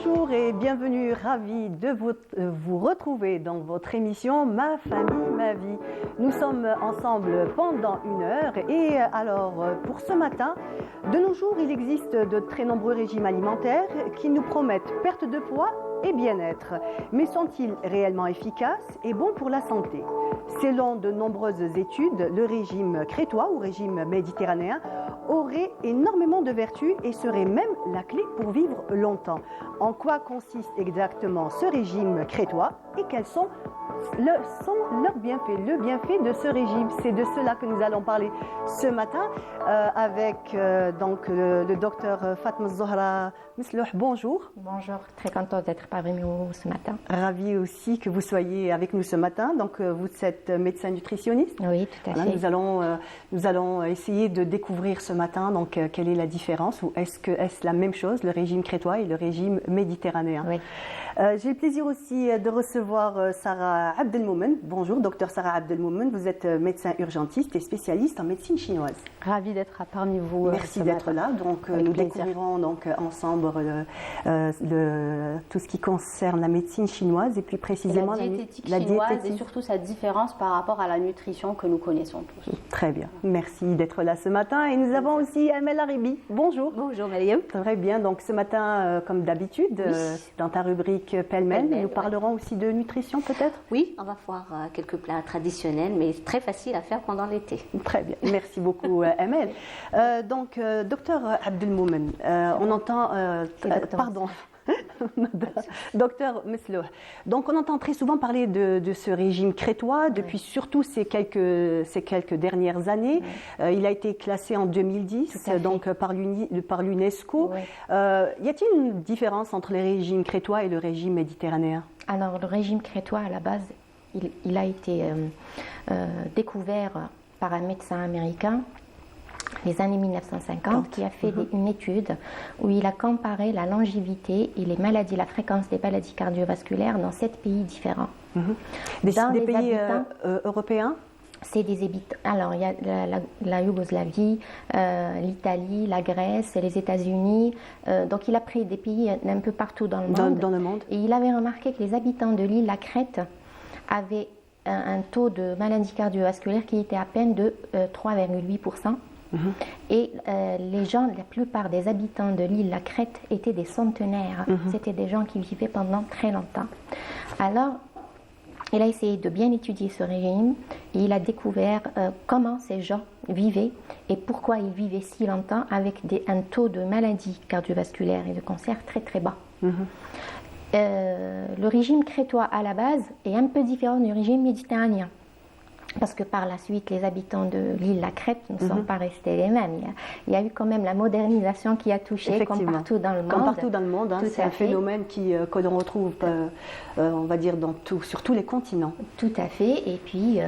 Bonjour et bienvenue, ravi de vous retrouver dans votre émission Ma famille, ma vie. Nous sommes ensemble pendant 1 heure et alors pour ce matin, de nos jours, il existe de très nombreux régimes alimentaires qui nous promettent perte de poids et bien-être. Mais sont-ils réellement efficaces et bons pour la santé? Selon de nombreuses études, le régime crétois ou régime méditerranéen aurait énormément de vertus et serait même la clé pour vivre longtemps. En quoi consiste exactement ce régime crétois et quels sont leurs bienfaits, le bienfait de ce régime? C'est de cela que nous allons parler ce matin avec donc le docteur Fatma Zohra Mislouh. Bonjour. Bonjour, très contente d'être parmi vous ce matin. Ravi aussi que vous soyez avec nous ce matin. Donc vous êtes médecin nutritionniste. Oui, tout à fait. Nous allons essayer de découvrir ce matin donc quelle est la différence ou est-ce la même chose, le régime crétois et le régime méditerranéen. Oui. J'ai le plaisir aussi de recevoir Sarah Abdelmoumen. Bonjour, docteur Sarah Abdelmoumen. Vous êtes médecin urgentiste et spécialiste en médecine chinoise. Ravie d'être parmi vous. Merci d'être là. Donc, nous découvrirons donc ensemble tout ce qui concerne la médecine chinoise et plus précisément la diététique chinoise et surtout sa différence par rapport à la nutrition que nous connaissons tous. Très bien. Merci d'être là ce matin. Et nous avons aussi Amel Aribi. Bonjour. Bonjour Mariam. Très bien. Donc ce matin, comme d'habitude, dans ta rubrique Pêle-mêle, nous parlerons aussi de nutrition peut-être? Oui, on va voir quelques plats traditionnels, mais très faciles à faire pendant l'été. Très bien. Merci beaucoup Amel. Donc, docteur Abdelmoumen, on entend... pardon. Docteur Mislouh. Donc on entend très souvent parler de ce régime crétois depuis surtout ces quelques dernières années. Il a été classé en 2010 donc par l'UNESCO. Oui. Y a-t-il une différence entre les régimes crétois et le régime méditerranéen? Alors le régime crétois à la base, il a été découvert par un médecin américain les années 1950 qui a fait une étude où il a comparé la longévité et les maladies, la fréquence des maladies cardiovasculaires dans 7 pays différents. Des pays européens? C'est des habitants. Alors, il y a la Yougoslavie, l'Italie, la Grèce et les États-Unis. Donc, il a pris des pays un peu partout dans le monde. Et il avait remarqué que les habitants de l'île La Crète avaient un taux de maladie cardiovasculaire qui était à peine de 3,8%. Et les gens, la plupart des habitants de l'île La Crète étaient des centenaires. C'était des gens qui vivaient pendant très longtemps. Alors, il a essayé de bien étudier ce régime et il a découvert comment ces gens vivaient et pourquoi ils vivaient si longtemps avec un taux de maladie cardiovasculaire et de cancer très très bas. Le régime crétois à la base est un peu différent du régime méditerranéen. Parce que par la suite, les habitants de l'île La Crète ne sont pas restés les mêmes. Il y a eu quand même la modernisation qui a touché, comme partout dans le monde. Comme partout dans le monde, hein, c'est un phénomène que l'on retrouve, on va dire, sur tous les continents. Tout à fait. Et puis,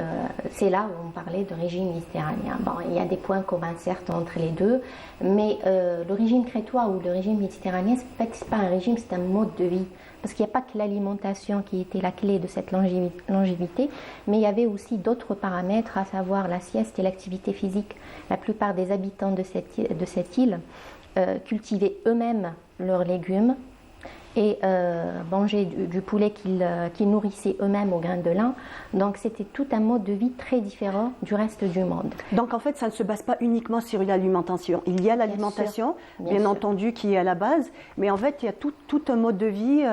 c'est là où on parlait de régime méditerranéen. Bon, il y a des points communs, certes, entre les deux. Mais le régime crétois ou le régime méditerranéen, ce n'est pas un régime, c'est un mode de vie. Parce qu'il n'y a pas que l'alimentation qui était la clé de cette longévité, mais il y avait aussi d'autres paramètres, à savoir la sieste et l'activité physique. La plupart des habitants de cette île cultivaient eux-mêmes leurs légumes et mangeaient du poulet qu'ils nourrissaient eux-mêmes au grain de lin. Donc c'était tout un mode de vie très différent du reste du monde. Donc en fait, ça ne se base pas uniquement sur l'alimentation. Il y a l'alimentation, bien entendu, qui est à la base, mais en fait, il y a tout un mode de vie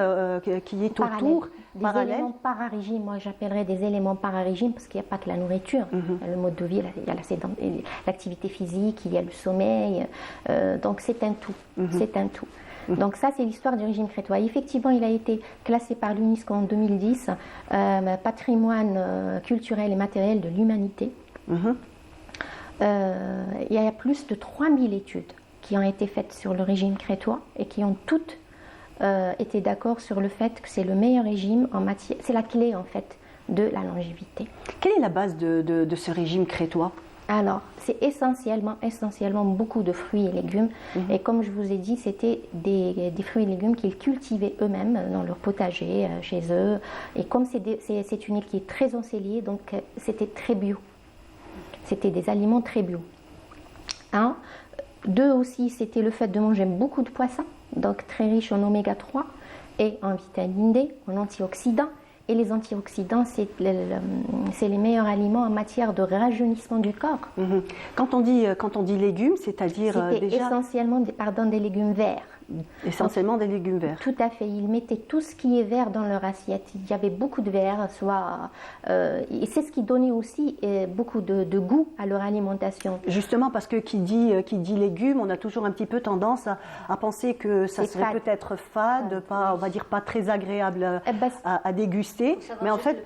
qui est autour. Des éléments para-régime, moi j'appellerais des éléments para-régime parce qu'il n'y a pas que la nourriture. Le mode de vie, il y a l'activité physique, il y a le sommeil, donc c'est un tout. C'est un tout. Donc ça, c'est l'histoire du régime crétois. Effectivement, il a été classé par l'UNESCO en 2010, patrimoine culturel et matériel de l'humanité. Il y a plus de 3000 études qui ont été faites sur le régime crétois et qui ont toutes été d'accord sur le fait que c'est le meilleur régime en matière, c'est la clé en fait de la longévité. Quelle est la base de ce régime crétois? Alors, c'est essentiellement beaucoup de fruits et légumes. Et comme je vous ai dit, c'était des fruits et légumes qu'ils cultivaient eux-mêmes dans leur potager, chez eux. Et comme c'est une île qui est très ensoleillée, donc c'était très bio. C'était des aliments très bio. Un. Deux aussi, c'était le fait de manger beaucoup de poissons, donc très riche en oméga 3. et en vitamine D, en antioxydants. Et les antioxydants, c'est les meilleurs aliments en matière de rajeunissement du corps. Quand on dit légumes, c'est-à-dire déjà... essentiellement des légumes verts. Essentiellement des légumes verts. Tout à fait. Ils mettaient tout ce qui est vert dans leur assiette. Il y avait beaucoup de verre, et c'est ce qui donnait aussi beaucoup de goût à leur alimentation. Justement, parce que qui dit légumes, on a toujours un petit peu tendance à penser que ça serait peut-être fade, pas, on va dire pas très agréable à déguster. Mais en fait,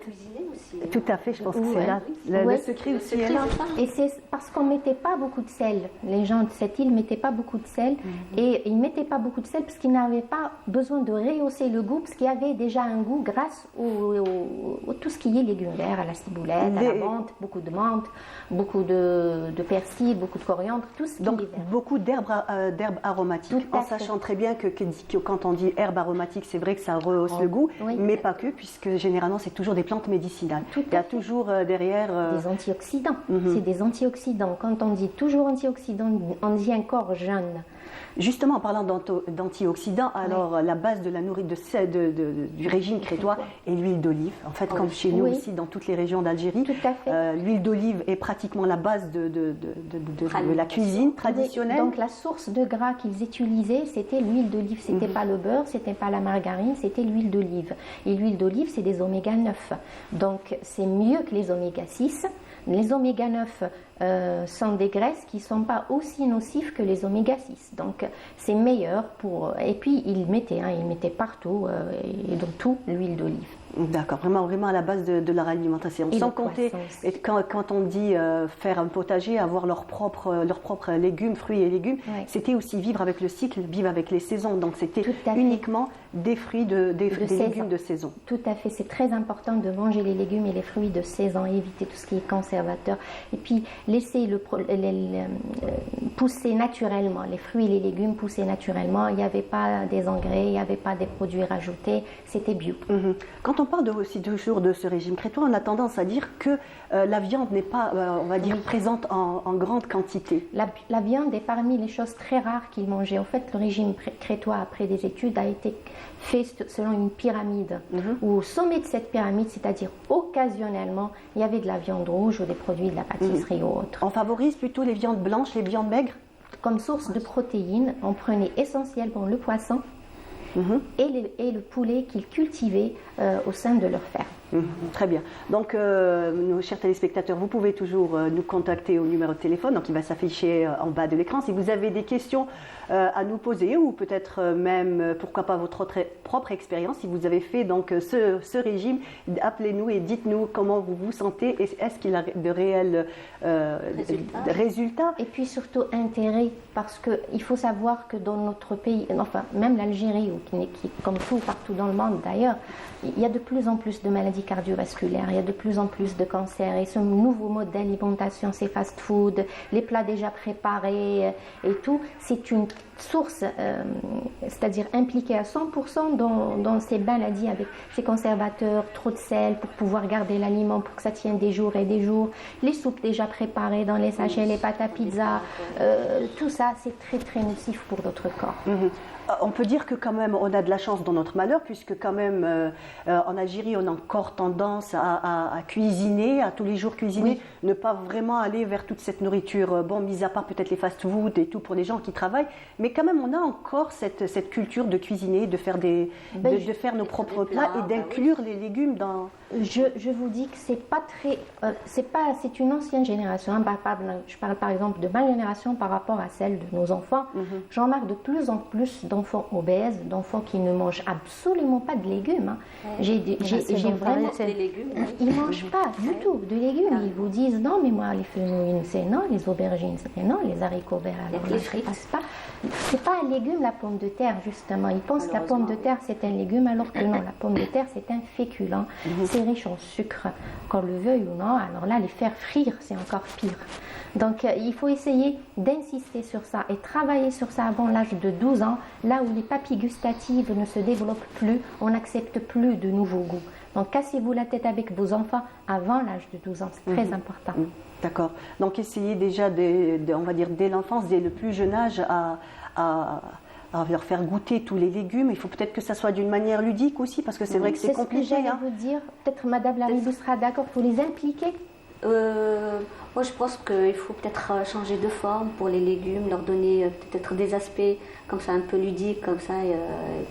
aussi. Tout à fait, je pense que c'est là. Le secret aussi est là. Et c'est parce qu'on ne mettait pas beaucoup de sel. Les gens de cette île ne mettaient pas beaucoup de sel. Et ils ne mettaient pas beaucoup de sel parce qu'ils n'avaient pas besoin de rehausser le goût, parce qu'il y avait déjà un goût grâce au tout ce qui est légumes verts, à la ciboulette, à la menthe, beaucoup de menthe, beaucoup de persil, beaucoup de coriandre, tout ce qui est vert. Beaucoup d'herbes aromatiques, en sachant très bien que quand on dit herbes aromatiques, c'est vrai que ça rehausse le goût, mais pas que, puisque généralement c'est toujours des plantes médicinales. Il y a toujours derrière... Des antioxydants. C'est des antioxydants. Quand on dit toujours antioxydants, on dit un corps jeune. Justement, en parlant d'antioxydants, alors la base de la nourriture du régime crétois est l'huile d'olive. En fait, comme chez nous aussi, dans toutes les régions d'Algérie, l'huile d'olive est pratiquement la base de la cuisine traditionnelle. Donc la source de gras qu'ils utilisaient, c'était l'huile d'olive. C'était pas le beurre, c'était pas la margarine, c'était l'huile d'olive. Et l'huile d'olive, c'est des oméga 9. Donc c'est mieux que les oméga 6. Les oméga 9 sont des graisses qui ne sont pas aussi nocives que les oméga 6. Donc c'est meilleur pour... Et puis ils mettaient partout, et dans tout, l'huile d'olive. D'accord, vraiment à la base de leur alimentation. Sans compter, quand on dit faire un potager, avoir leurs propres légumes, fruits et légumes, c'était aussi vivre avec le cycle, vivre avec les saisons. Donc c'était uniquement des fruits, des légumes de saison. Tout à fait, c'est très important de manger les légumes et les fruits de saison, éviter tout ce qui est conservateur. Et puis laisser pousser naturellement, les fruits et les légumes pousser naturellement. Il n'y avait pas des engrais, il n'y avait pas des produits rajoutés, c'était bio. Quand on parle aussi toujours de ce régime crétois, on a tendance à dire que la viande n'est pas, on va dire, présente en grande quantité. La viande est parmi les choses très rares qu'ils mangeaient. En fait, le régime crétois, après des études, a été fait selon une pyramide. Où au sommet de cette pyramide, c'est-à-dire occasionnellement, il y avait de la viande rouge ou des produits de la pâtisserie ou autre. On favorise plutôt les viandes blanches, les viandes maigres? Comme source de protéines, on prenait essentiellement le poisson, et le poulet qu'ils cultivaient au sein de leur ferme. Très bien. Donc, nos chers téléspectateurs, vous pouvez toujours nous contacter au numéro de téléphone, donc il va s'afficher en bas de l'écran. Si vous avez des questions à nous poser, ou peut-être même, pourquoi pas, votre propre expérience, si vous avez fait donc ce régime, appelez-nous et dites-nous comment vous vous sentez, et est-ce qu'il a de réels résultats. Et puis surtout intérêt, parce qu'il faut savoir que dans notre pays, enfin même l'Algérie, qui comme tout partout dans le monde d'ailleurs, il y a de plus en plus de maladies cardiovasculaires, il y a de plus en plus de cancers, et ce nouveau mode d'alimentation, ces fast-food, les plats déjà préparés et tout, c'est une source, c'est-à-dire impliquée à 100% dans ces maladies avec ces conservateurs, trop de sel pour pouvoir garder l'aliment pour que ça tienne des jours et des jours, les soupes déjà préparées dans les sachets, les pâtes à pizza, tout ça c'est très très nocif pour notre corps. On peut dire que quand même on a de la chance dans notre malheur, puisque quand même en Algérie on a encore tendance à cuisiner, à tous les jours cuisiner, ne pas vraiment aller vers toute cette nourriture, bon, mis à part peut-être les fast-food et tout pour les gens qui travaillent, mais quand même on a encore cette culture de cuisiner, de faire de faire nos propres plats et d'inclure les légumes dans... Je vous dis que c'est pas très, c'est une ancienne génération. Je parle par exemple de ma génération par rapport à celle de nos enfants. J'en remarque de plus en plus d'enfants obèses, d'enfants qui ne mangent absolument pas de légumes. J'ai vraiment des légumes. Ils mangent pas du tout de légumes. Ils vous disent non, mais moi les fenouilles c'est non, les aubergines c'est non, les haricots verts alors là je passe pas. C'est pas un légume la pomme de terre justement. Ils pensent que la pomme de terre c'est un légume alors que non, la pomme de terre c'est un féculent. C'est riche en sucre, qu'on le veuille ou non. Alors là, les faire frire, c'est encore pire. Donc, il faut essayer d'insister sur ça et travailler sur ça avant l'âge de 12 ans, là où les papilles gustatives ne se développent plus, on n'accepte plus de nouveaux goûts. Donc, cassez-vous la tête avec vos enfants avant l'âge de 12 ans, c'est très important. D'accord. Donc, essayez déjà, on va dire, dès l'enfance, dès le plus jeune âge, à leur faire goûter tous les légumes. Il faut peut-être que ça soit d'une manière ludique aussi, parce que c'est vrai que c'est compliqué. C'est ce que j'allais vous dire. Peut-être Madame Lalibou sera d'accord pour les impliquer. Moi, je pense qu'il faut peut-être changer de forme pour les légumes, leur donner peut-être des aspects comme ça un peu ludiques, comme ça,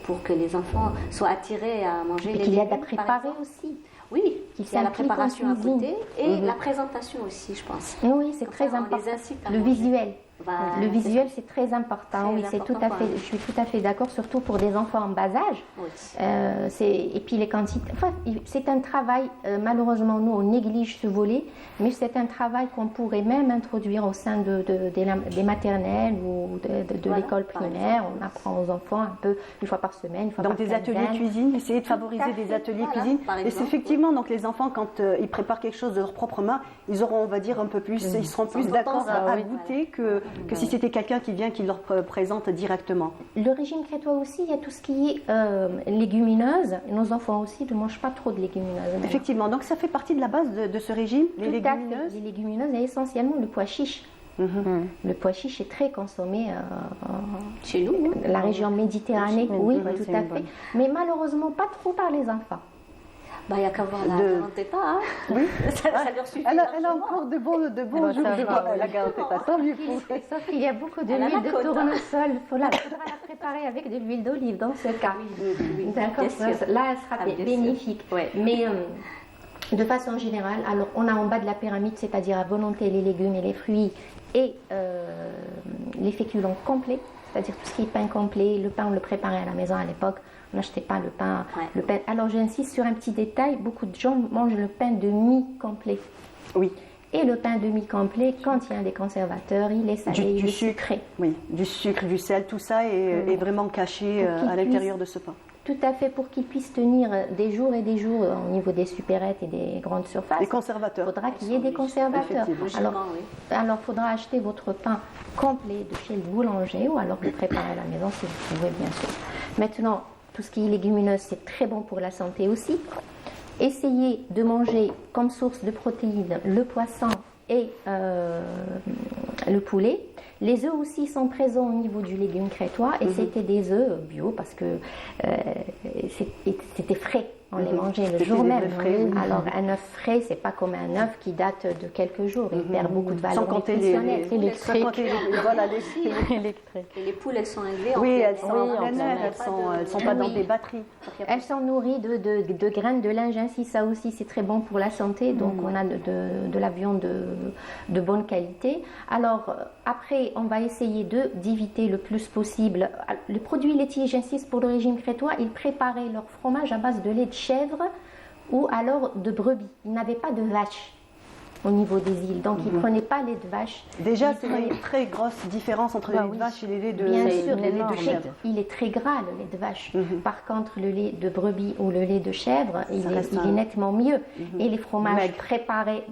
pour que les enfants soient attirés à manger les légumes. Et qu'il y a de la préparer aussi. Oui, il y a la préparation à côté et la présentation aussi, je pense. Oui, c'est très important. Le visuel. Voilà, le visuel, c'est très important. Oui, c'est tout à fait. Je suis tout à fait d'accord, surtout pour des enfants en bas âge. Oui. Et puis les quantités. Enfin, c'est un travail. Malheureusement, nous, on néglige ce volet, mais c'est un travail qu'on pourrait même introduire au sein des maternelles ou de l'école primaire. On apprend aux enfants un peu une fois par semaine, une fois donc par des ateliers cuisine. Essayer de favoriser des ateliers cuisine. Et c'est effectivement, donc les enfants, quand ils préparent quelque chose de leur propre main, ils auront, on va dire, un peu plus. Ils seront plus d'accord à goûter que si c'était quelqu'un qui vient, qui leur présente directement. Le régime crétois aussi, il y a tout ce qui est légumineuses. Nos enfants aussi ne mangent pas trop de légumineuses. Effectivement, donc ça fait partie de la base de ce régime, les légumineuses. Les légumineuses et essentiellement le pois chiche. Le pois chiche est très consommé chez nous, la région Méditerranée, oui, tout à fait. Mais malheureusement pas trop par les enfants. Il n'y a qu'à voir la garantetta, hein. Oui. ça leur suffit. Elle a encore de bons jours la garantetta, tant mieux. Sauf qu'il y a beaucoup de l'huile de tournesol. Il faudra la préparer avec de l'huile d'olive dans ce cas. Oui. D'accord. Là, elle sera bénéfique. Ouais. Mais de façon générale, alors on a en bas de la pyramide, c'est-à-dire à volonté les légumes et les fruits et les féculents complets, c'est-à-dire tout ce qui est pain complet. Le pain, on le préparait à la maison à l'époque. On n'achetait pas le pain. Alors j'insiste sur un petit détail, beaucoup de gens mangent le pain de mie complet. Oui. Et le pain de mie complet, quand il y a des conservateurs, il est salé, il est sucré. Oui, du sucre, du sel, tout ça est vraiment caché à l'intérieur de ce pain. Tout à fait, pour qu'il puisse tenir des jours et des jours au niveau des supérettes et des grandes surfaces. Les conservateurs. Il faudra qu'il y ait des conservateurs. Alors, il faudra acheter votre pain complet de chez le boulanger ou alors le préparer à la maison si vous pouvez, bien sûr. Maintenant, tout ce qui est légumineuse, c'est très bon pour la santé aussi. Essayez de manger comme source de protéines le poisson et le poulet. Les œufs aussi sont présents au niveau du légume crétois et c'était des œufs bio parce que c'était frais. On les mangeait le jour même. Alors un œuf frais, c'est pas comme un œuf qui date de quelques jours. Il perd beaucoup de valeur nutritionnelle. Et les poules, elles sont élevées. Oui, elles sont en plein air. Elles sont pas dans des batteries. Elles sont nourries de graines de lin. J'insiste, ça aussi c'est très bon pour la santé. Donc on a de la viande de bonne qualité. Alors après, on va essayer d'éviter le plus possible les produits laitiers. J'insiste pour le régime crétois, ils préparaient leur fromage à base de lait de chèvre ou alors de brebis. Ils n'avaient pas de vache au niveau des îles, donc ils ne prenaient pas lait de vache. Déjà, c'est une très grosse différence entre le lait de vache et les laits de chèvre. Bien sûr, le lait de chèvre, il est très gras, le lait de vache. Par contre, le lait de brebis ou le lait de chèvre, il est nettement mieux. Et les fromages préparés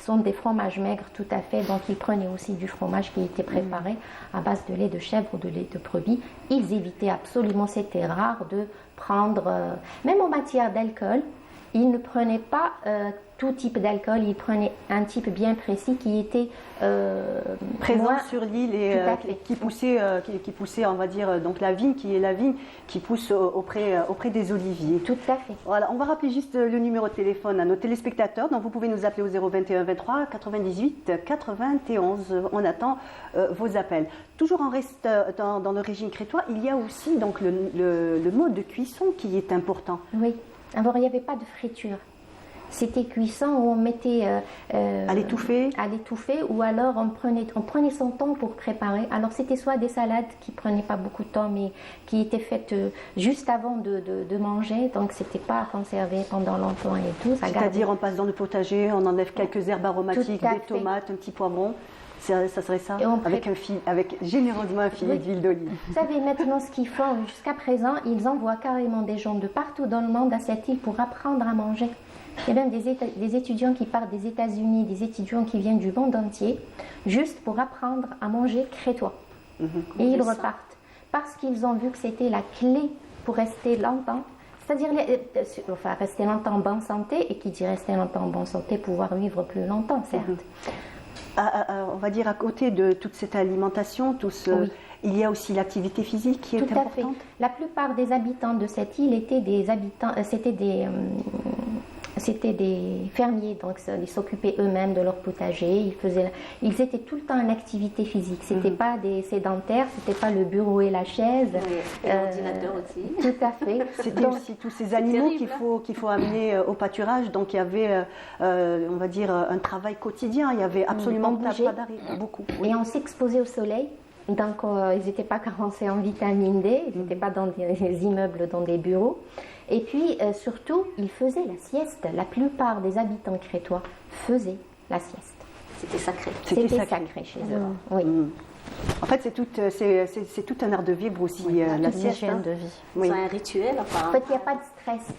sont des fromages maigres tout à fait, donc ils prenaient aussi du fromage qui était préparé à base de lait de chèvre ou de lait de brebis. Ils évitaient absolument, c'était rare de prendre, même en matière d'alcool, ils ne prenaient pas tout type d'alcool, ils prenaient un type bien précis qui était présent sur l'île et qui poussait, on va dire, donc la vigne qui pousse auprès des oliviers. Tout à fait. Voilà, on va rappeler juste le numéro de téléphone à nos téléspectateurs. Donc vous pouvez nous appeler au 021 23 98 91. On attend vos appels. Toujours en reste dans le régime crétois, il y a aussi donc le mode de cuisson qui est important. Oui. Alors il n'y avait pas de friture. C'était cuisson où on mettait à l'étouffer ou alors on prenait son temps pour préparer. Alors c'était soit des salades qui prenaient pas beaucoup de temps mais qui étaient faites juste avant de manger, donc c'était pas à conserver pendant longtemps et tout. C'est-à-dire on passe dans le potager, on enlève quelques herbes aromatiques, des tomates, un petit poivron. Ça serait ça, avec généreusement un filet d'huile d'olive. Vous savez, maintenant, ce qu'ils font jusqu'à présent, ils envoient carrément des gens de partout dans le monde à cette île pour apprendre à manger. Il y a même des étudiants qui partent des États-Unis, des étudiants qui viennent du monde entier, juste pour apprendre à manger crétois. Et ils repartent. Parce qu'ils ont vu que c'était la clé pour rester longtemps. C'est-à-dire, rester longtemps en bonne santé, et qui dit rester longtemps en bonne santé, pouvoir vivre plus longtemps, certes. On va dire à côté de toute cette alimentation, il y a aussi l'activité physique qui est importante. Tout à fait. La plupart des habitants de cette île étaient c'était des fermiers, donc ils s'occupaient eux-mêmes de leur potager. Ils étaient tout le temps en activité physique. C'était pas des sédentaires, c'était pas le bureau et la chaise. Oui, et l'ordinateur aussi. Tout à fait. C'était aussi tous ces animaux qu'il faut amener au pâturage. Donc il y avait, on va dire, un travail quotidien. Il y avait absolument pas d'arrêt, beaucoup. Oui. Et on s'exposait au soleil. Donc ils n'étaient pas carencés en vitamine D, ils n'étaient pas dans des immeubles, dans des bureaux. Et puis surtout, ils faisaient la sieste. La plupart des habitants crétois faisaient la sieste. C'était sacré. C'était sacré chez eux. Oui. En fait, c'est tout un art de vivre aussi, la sieste. De vie. Oui. C'est un rituel. Enfin, En fait, il n'y a pas de stress.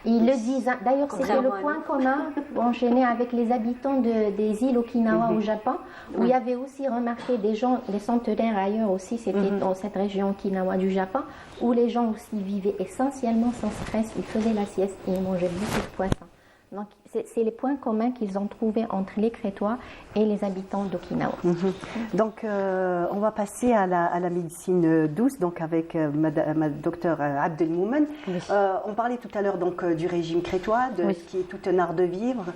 Ils le disent. D'ailleurs, c'était le point commun enchaîné avec les habitants des îles Okinawa au Japon, où il y avait aussi remarqué des gens, des centenaires ailleurs aussi, c'était dans cette région Okinawa du Japon, où les gens aussi vivaient essentiellement sans stress. Ils faisaient la sieste et ils mangeaient beaucoup de poissons. Donc, c'est les points communs qu'ils ont trouvés entre les Crétois et les habitants d'Okinawa. Donc, on va passer à la médecine douce, donc avec ma docteure Abdelmoumen. Oui. On parlait tout à l'heure donc du régime crétois, qui est tout un art de vivre,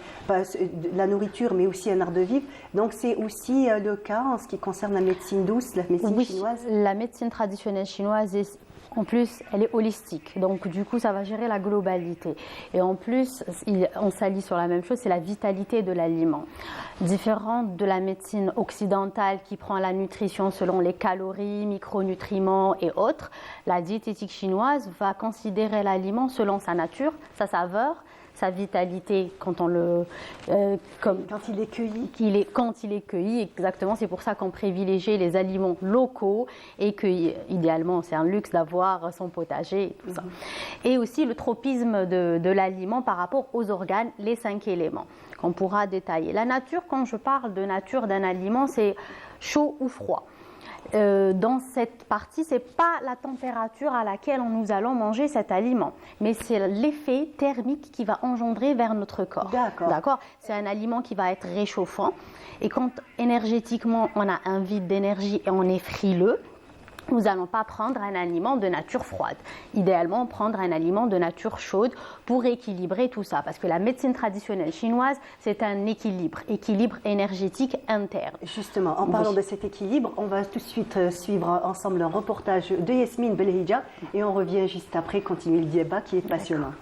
la nourriture, mais aussi un art de vivre. Donc, c'est aussi le cas en ce qui concerne la médecine douce, la médecine chinoise. La médecine traditionnelle chinoise est... En plus, elle est holistique, donc du coup, ça va gérer la globalité. Et en plus, on s'allie sur la même chose, c'est la vitalité de l'aliment. Différente de la médecine occidentale qui prend la nutrition selon les calories, micronutriments et autres, la diététique chinoise va considérer l'aliment selon sa nature, sa saveur, sa vitalité quand il est cueilli. Quand il est cueilli, exactement. C'est pour ça qu'on privilégie les aliments locaux et que, idéalement, c'est un luxe d'avoir son potager et tout ça. Et aussi le tropisme de l'aliment par rapport aux organes, les 5 éléments qu'on pourra détailler. La nature, quand je parle de nature d'un aliment, c'est chaud ou froid. Dans cette partie, ce n'est pas la température à laquelle nous allons manger cet aliment, mais c'est l'effet thermique qui va engendrer vers notre corps. D'accord. C'est un aliment qui va être réchauffant et quand énergétiquement on a un vide d'énergie et on est frileux, nous n'allons pas prendre un aliment de nature froide. Idéalement, prendre un aliment de nature chaude pour équilibrer tout ça. Parce que la médecine traditionnelle chinoise, c'est un équilibre énergétique interne. Justement, en parlant de cet équilibre, on va tout de suite suivre ensemble un reportage de Yasmine Belhidja et on revient juste après continuer le débat qui est passionnant.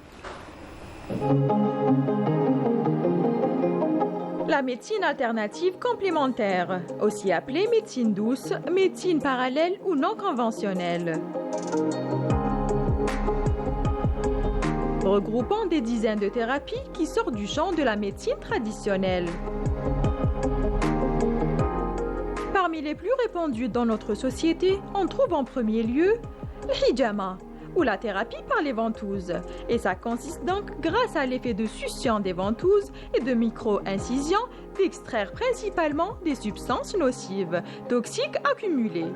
La médecine alternative complémentaire, aussi appelée médecine douce, médecine parallèle ou non conventionnelle. Regroupant des dizaines de thérapies qui sortent du champ de la médecine traditionnelle. Parmi les plus répandues dans notre société, on trouve en premier lieu le hijama, ou la thérapie par les ventouses. Et ça consiste donc, grâce à l'effet de succion des ventouses et de micro-incisions, d'extraire principalement des substances nocives, toxiques accumulées.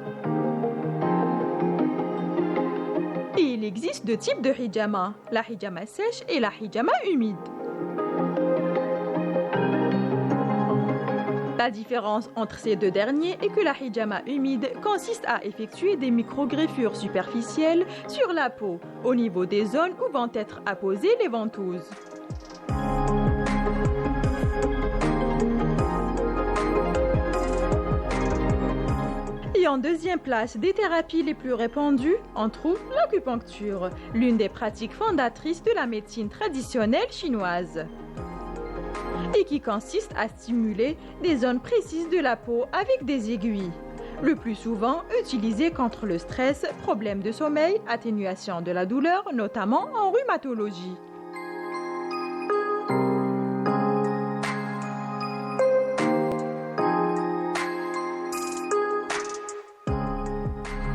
Et il existe 2 types de hijama, la hijama sèche et la hijama humide. La différence entre ces 2 derniers est que la hijama humide consiste à effectuer des micro-greffures superficielles sur la peau, au niveau des zones où vont être apposées les ventouses. Et en deuxième place des thérapies les plus répandues, on trouve l'acupuncture, l'une des pratiques fondatrices de la médecine traditionnelle chinoise, et qui consiste à stimuler des zones précises de la peau avec des aiguilles, le plus souvent utilisées contre le stress, problèmes de sommeil, atténuation de la douleur, notamment en rhumatologie.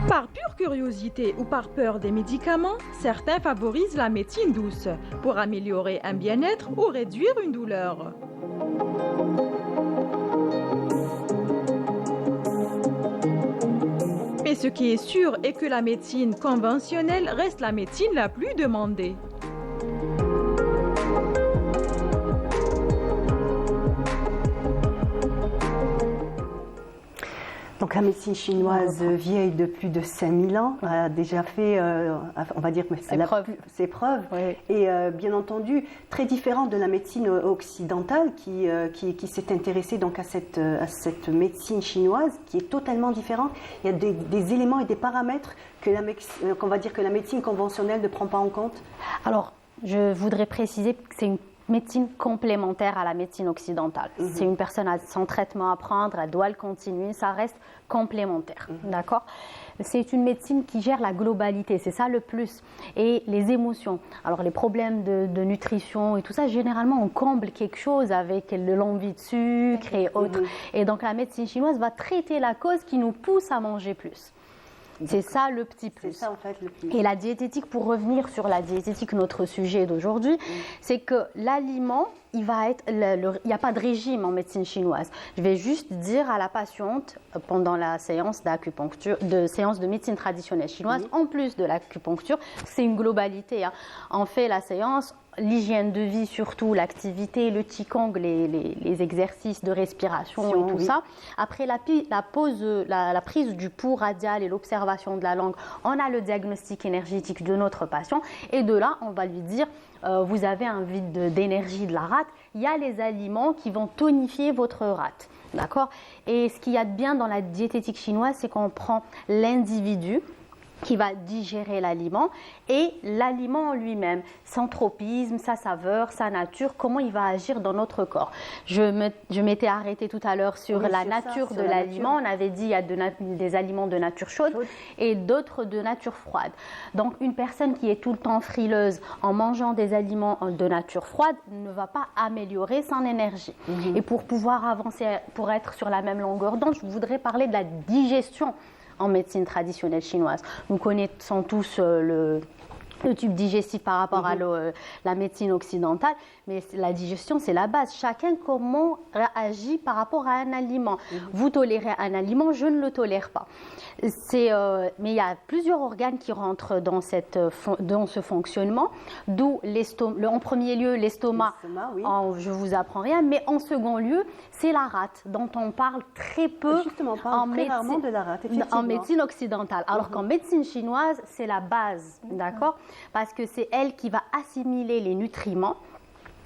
Par pure curiosité ou par peur des médicaments, certains favorisent la médecine douce pour améliorer un bien-être ou réduire une douleur. Mais ce qui est sûr est que la médecine conventionnelle reste la médecine la plus demandée. Donc Donc la médecine chinoise vieille de plus de 5000 ans a déjà fait, on va dire, ses preuves. Oui. Et bien entendu, très différent de la médecine occidentale qui s'est intéressée donc à cette médecine chinoise qui est totalement différente. Il y a des éléments et des paramètres qu'on va dire que la médecine conventionnelle ne prend pas en compte. Alors, je voudrais préciser que c'est une médecine complémentaire à la médecine occidentale. Si une personne a son traitement à prendre, elle doit le continuer, ça reste complémentaire, d'accord? C'est une médecine qui gère la globalité, c'est ça le plus. Et les émotions, alors les problèmes de nutrition et tout ça, généralement on comble quelque chose avec l'envie de sucre et autres. Et donc la médecine chinoise va traiter la cause qui nous pousse à manger plus. C'est ça le petit plus. C'est ça en fait le plus. Et la diététique, pour revenir sur la diététique, notre sujet d'aujourd'hui, c'est que l'aliment, il n'y a pas de régime en médecine chinoise. Je vais juste dire à la patiente pendant la séance d'acupuncture, séance de médecine traditionnelle chinoise, en plus de l'acupuncture, c'est une globalité. On fait la séance. L'hygiène de vie, surtout l'activité, le qigong, les exercices de respiration et tout ça. Après la prise du pouls radial et l'observation de la langue, on a le diagnostic énergétique de notre patient. Et de là, on va lui dire, vous avez un vide d'énergie de la rate. Il y a les aliments qui vont tonifier votre rate. D'accord? Et ce qu'il y a de bien dans la diététique chinoise, c'est qu'on prend l'individu qui va digérer l'aliment et l'aliment en lui-même, son tropisme, sa saveur, sa nature, comment il va agir dans notre corps. Je m'étais arrêtée tout à l'heure sur la nature de l'aliment. On avait dit qu'il y a des aliments de nature chaude et d'autres de nature froide. Donc une personne qui est tout le temps frileuse en mangeant des aliments de nature froide ne va pas améliorer son énergie. Et pour pouvoir avancer, pour être sur la même longueur d'onde, je voudrais parler de la digestion en médecine traditionnelle chinoise. Nous connaissons tous le tube digestif par rapport à la médecine occidentale, mais la digestion, c'est la base. Chacun comment réagit par rapport à un aliment. Vous tolérez un aliment, je ne le tolère pas. Mais il y a plusieurs organes qui rentrent dans ce fonctionnement, d'où en premier lieu l'estomac, je ne vous apprends rien, mais en second lieu, c'est la rate, dont on parle très peu. Justement, on parle très rarement de la rate, en médecine occidentale, alors qu'en médecine chinoise, c'est la base, d'accord? Parce que c'est elle qui va assimiler les nutriments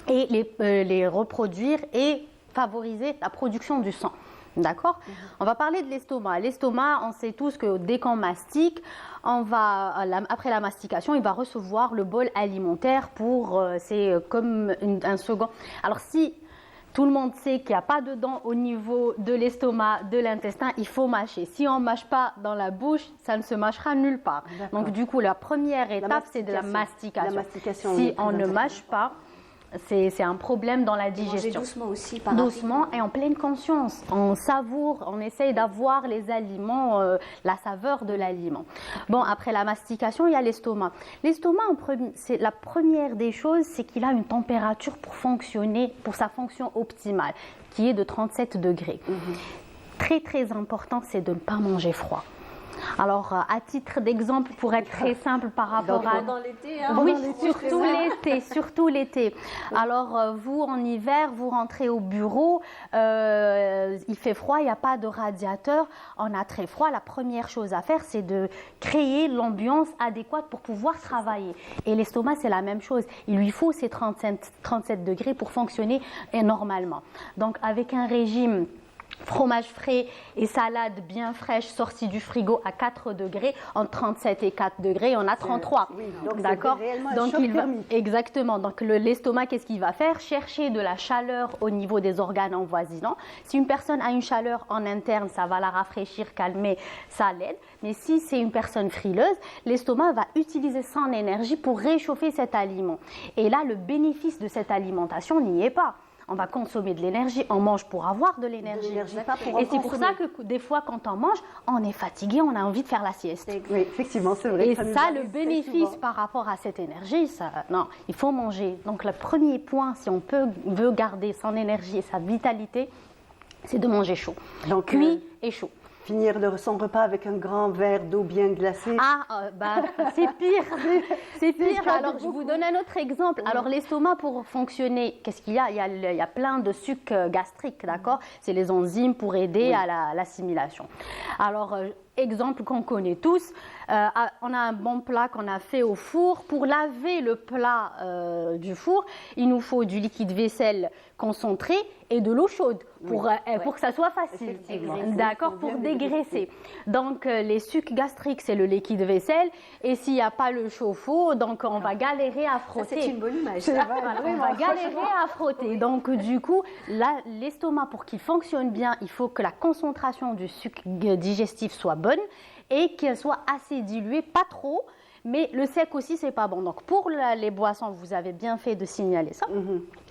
et les reproduire et favoriser la production du sang. D'accord? On va parler de l'estomac. L'estomac, on sait tous que dès qu'on mastique, après la mastication, il va recevoir le bol alimentaire c'est comme un second. Alors si tout le monde sait qu'il n'y a pas de dents au niveau de l'estomac, de l'intestin, il faut mâcher. Si on ne mâche pas dans la bouche, ça ne se mâchera nulle part. Donc du coup, la première étape, c'est de la mastication. Si on ne mâche pas, c'est un problème dans la digestion. Doucement aussi, doucement et en pleine conscience. On savoure, on essaye d'avoir les aliments, la saveur de l'aliment. Bon, après la mastication, il y a l'estomac. L'estomac, c'est la première des choses, c'est qu'il a une température pour fonctionner, pour sa fonction optimale, qui est de 37 degrés. Très, très important, c'est de ne pas manger froid. Alors, à titre d'exemple, pour être très simple par rapport à... Pendant l'été, oui, surtout l'été. Alors, vous, en hiver, vous rentrez au bureau, il fait froid, il n'y a pas de radiateur, on a très froid. La première chose à faire, c'est de créer l'ambiance adéquate pour pouvoir travailler. Et l'estomac, c'est la même chose. Il lui faut ces 37 degrés pour fonctionner normalement. Donc, avec un régime fromage frais et salade bien fraîche sortie du frigo à 4 degrés, entre 37 et 4 degrés, on a 33. Oui, donc d'accord. Donc exactement. Donc l'estomac, qu'est-ce qu'il va faire? Chercher de la chaleur au niveau des organes avoisinants. Si une personne a une chaleur en interne, ça va la rafraîchir, calmer, ça l'aide. Mais si c'est une personne frileuse, l'estomac va utiliser son énergie pour réchauffer cet aliment. Et là, le bénéfice de cette alimentation n'y est pas. On va consommer de l'énergie, on mange pour avoir de l'énergie. Et c'est pour ça que des fois, quand on mange, on est fatigué, on a envie de faire la sieste. Oui, effectivement, c'est vrai. Et ça, le bénéfice par rapport à cette énergie, non, il faut manger. Donc, le premier point, si on veut garder son énergie et sa vitalité, c'est de manger chaud. Donc, cuit et chaud. finir son repas avec un grand verre d'eau bien glacée. C'est pire. C'est pire. Alors, je vous donne un autre exemple. Alors, l'estomac, pour fonctionner, qu'est-ce qu'il y a? Il y a plein de sucs gastriques, d'accord? C'est les enzymes pour aider à l'assimilation. Alors, exemple qu'on connaît tous, on a un bon plat qu'on a fait au four. Pour laver le plat du four, il nous faut du liquide vaisselle concentré et de l'eau chaude pour que ça soit facile. D'accord, pour dégraisser. Donc, les sucs gastriques, c'est le liquide vaisselle. Et s'il n'y a pas le chauffe-eau, donc on va galérer à frotter. C'est une bonne image. On va galérer à frotter. Donc, du coup, l'estomac, pour qu'il fonctionne bien, il faut que la concentration du suc digestif soit bonne et qu'elle soit assez diluée, pas trop. Mais le sec aussi, c'est pas bon. Donc, pour les boissons, vous avez bien fait de signaler ça.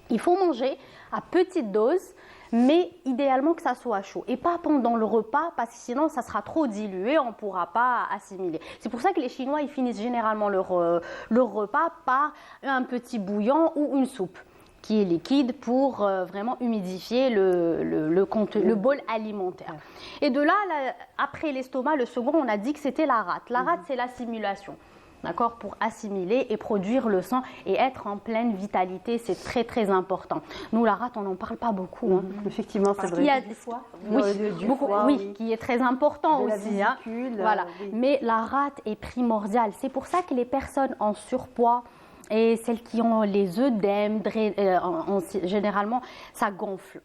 Il faut manger à petite dose, mais idéalement que ça soit chaud. Et pas pendant le repas, parce que sinon, ça sera trop dilué, on ne pourra pas assimiler. C'est pour ça que les Chinois, ils finissent généralement leur repas par un petit bouillon ou une soupe qui est liquide pour vraiment humidifier le bol alimentaire. Et de là, après l'estomac, le second, on a dit que c'était la rate. La rate, c'est l'assimilation. D'accord, pour assimiler et produire le sang et être en pleine vitalité, c'est très très important. Nous, la rate, on n'en parle pas beaucoup. Effectivement, c'est vrai. Il y a du foie, qui est très important aussi. Voilà. Mais la rate est primordiale. C'est pour ça que les personnes en surpoids et celles qui ont les œdèmes, généralement, ça gonfle.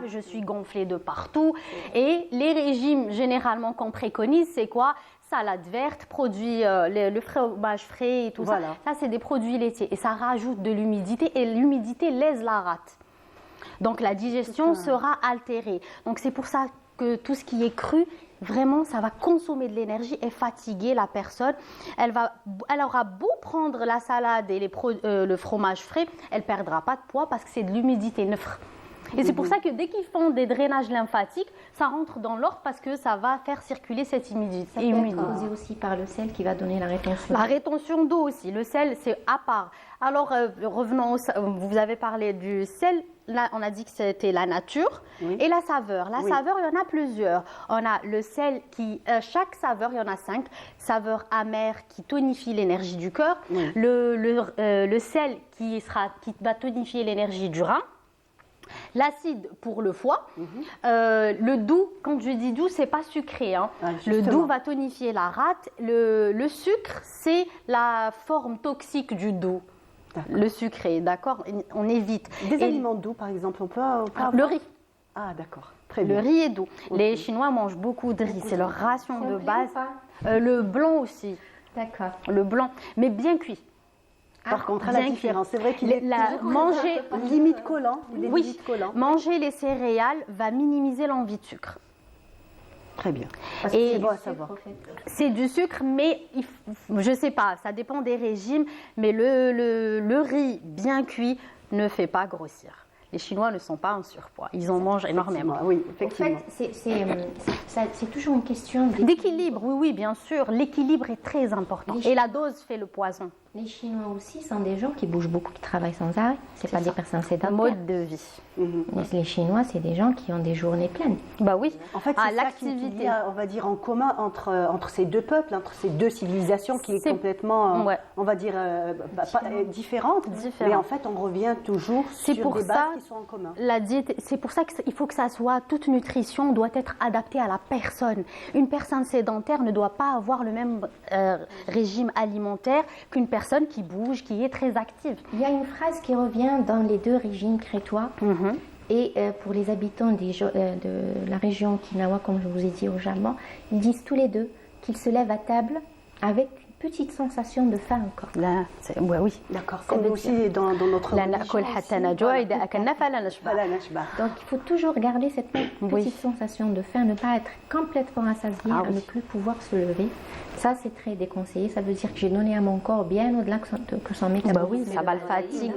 Je suis gonflée de partout. Et les régimes, généralement, qu'on préconise, c'est quoi? Salade verte, produits, le fromage frais et tout ça. Ça, c'est des produits laitiers. Et ça rajoute de l'humidité. Et l'humidité lèse la rate. Donc, la digestion sera altérée. Donc, c'est pour ça que tout ce qui est cru, vraiment, ça va consommer de l'énergie et fatiguer la personne. Elle aura beau prendre la salade et le fromage frais, elle ne perdra pas de poids parce que c'est de l'humidité neutre. Et c'est pour ça que dès qu'ils font des drainages lymphatiques, ça rentre dans l'ordre parce que ça va faire circuler cette humidité. Ça peut être causé aussi par le sel qui va donner la rétention. La rétention d'eau aussi. Le sel, c'est à part. Alors, revenons vous avez parlé du sel. Là, on a dit que c'était la nature et la saveur. La saveur, il y en a plusieurs. On a le sel qui, chaque saveur, il y en a 5. Saveur amère qui tonifie l'énergie du cœur. Le sel qui va tonifier l'énergie du rein. L'acide pour le foie. Le doux, quand je dis doux, c'est pas sucré. Le doux va tonifier la rate. Le sucre, c'est la forme toxique du doux. Le sucré, d'accord? On évite. Des aliments doux, par exemple, on peut le riz. Ah, d'accord. Très bien. Le riz est doux. Les Chinois mangent beaucoup de riz. C'est leur ration de base. Le blanc aussi. D'accord. Le blanc, mais bien cuit. Par contre, la différence, c'est vrai qu'il est manger limite collant. Manger les céréales va minimiser l'envie de sucre. Très bien. Et c'est bon à savoir. C'est du sucre, mais je ne sais pas, ça dépend des régimes, mais le riz bien cuit ne fait pas grossir. Les Chinois ne sont pas en surpoids, ils en mangent énormément. Oui, effectivement. En fait, c'est toujours une question d'équilibre. Oui, bien sûr. L'équilibre est très important. Et la dose fait le poison. Les Chinois aussi sont des gens qui bougent beaucoup, qui travaillent sans arrêt. C'est pas des personnes sédentaires. Mode de vie. Les Chinois, c'est des gens qui ont des journées pleines. Bah oui. En fait, c'est l'activité, on va dire, en commun entre ces deux peuples, entre ces deux civilisations qui est complètement, on va dire, différente. Mais en fait, on revient toujours sur des bases qui sont en commun. La diète, c'est pour ça qu'il faut que ça soit, toute nutrition doit être adaptée à la personne. Une personne sédentaire ne doit pas avoir le même régime alimentaire qu'une personne qui bouge, qui est très active. Il y a une phrase qui revient dans les deux régimes crétois. Et pour les habitants de la région Okinawa, comme je vous ai dit au Japon, ils disent tous les deux qu'ils se lèvent à table avec une petite sensation de faim encore. Là, oui. D'accord. Comme aussi dans notre religion. Donc il faut toujours garder cette petite sensation de faim, ne pas être complètement rassasié, ne plus pouvoir se lever. Ça, c'est très déconseillé. Ça veut dire que j'ai donné à mon corps bien au-delà que son métabolisme. Oui, ça va le fatiguer.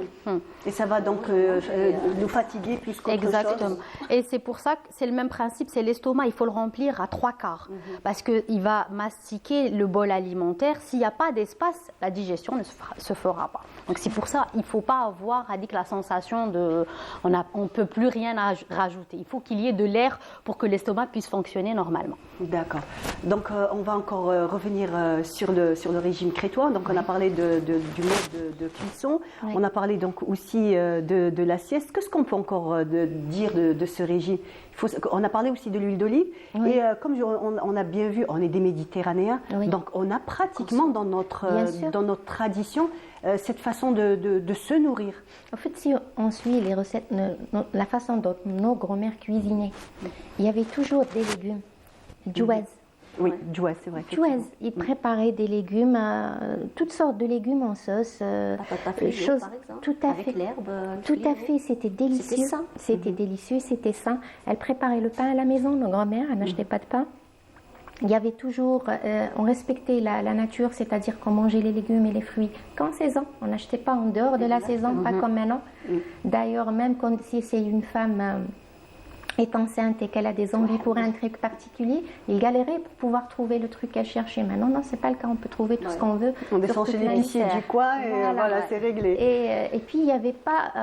Et ça va donc nous fatiguer plus qu'autre chose. Exactement. Et c'est pour ça que c'est le même principe, c'est l'estomac, il faut le remplir à 3/4. Parce qu'il va mastiquer le bol alimentaire. s'il n'y a pas d'espace, la digestion ne se fera pas. Donc c'est pour ça, il ne faut pas avoir la sensation de on ne peut plus rien rajouter. Il faut qu'il y ait de l'air pour que l'estomac puisse fonctionner normalement. D'accord. Donc on va encore revenir sur le régime crétois. Donc on a parlé du mode de cuisson. Oui. On a parlé donc aussi de la sieste. Qu'est-ce qu'on peut encore dire de ce régime? On a parlé aussi de l'huile d'olive. Oui. Et comme on a bien vu, on est des Méditerranéens. Oui. Donc on a pratiquement dans notre tradition cette façon de se nourrir. En fait, si on suit les recettes, la façon dont nos grand-mères cuisinaient, il y avait toujours des légumes. Djouaz. Oui, djouaz, c'est vrai. Djouaz, ils préparaient des légumes, toutes sortes de légumes en sauce. Choses, par exemple, tout à avec fait. L'herbe. Tout à fait, c'était délicieux. C'était délicieux, c'était sain. Elle préparait le pain à la maison, nos grand-mères, elle n'achetait pas de pain. Il y avait toujours, on respectait la nature, c'est-à-dire qu'on mangeait les légumes et les fruits qu'en saison. On n'achetait pas en dehors de la saison, pas comme maintenant. D'ailleurs, même si c'est une femme est enceinte et qu'elle a des envies pour un truc particulier, il galérait pour pouvoir trouver le truc qu'elle cherchait. Maintenant, non, c'est pas le cas. On peut trouver tout ce qu'on veut. On descend chez l'épicier du coin et voilà, c'est réglé. Et puis, il n'y avait pas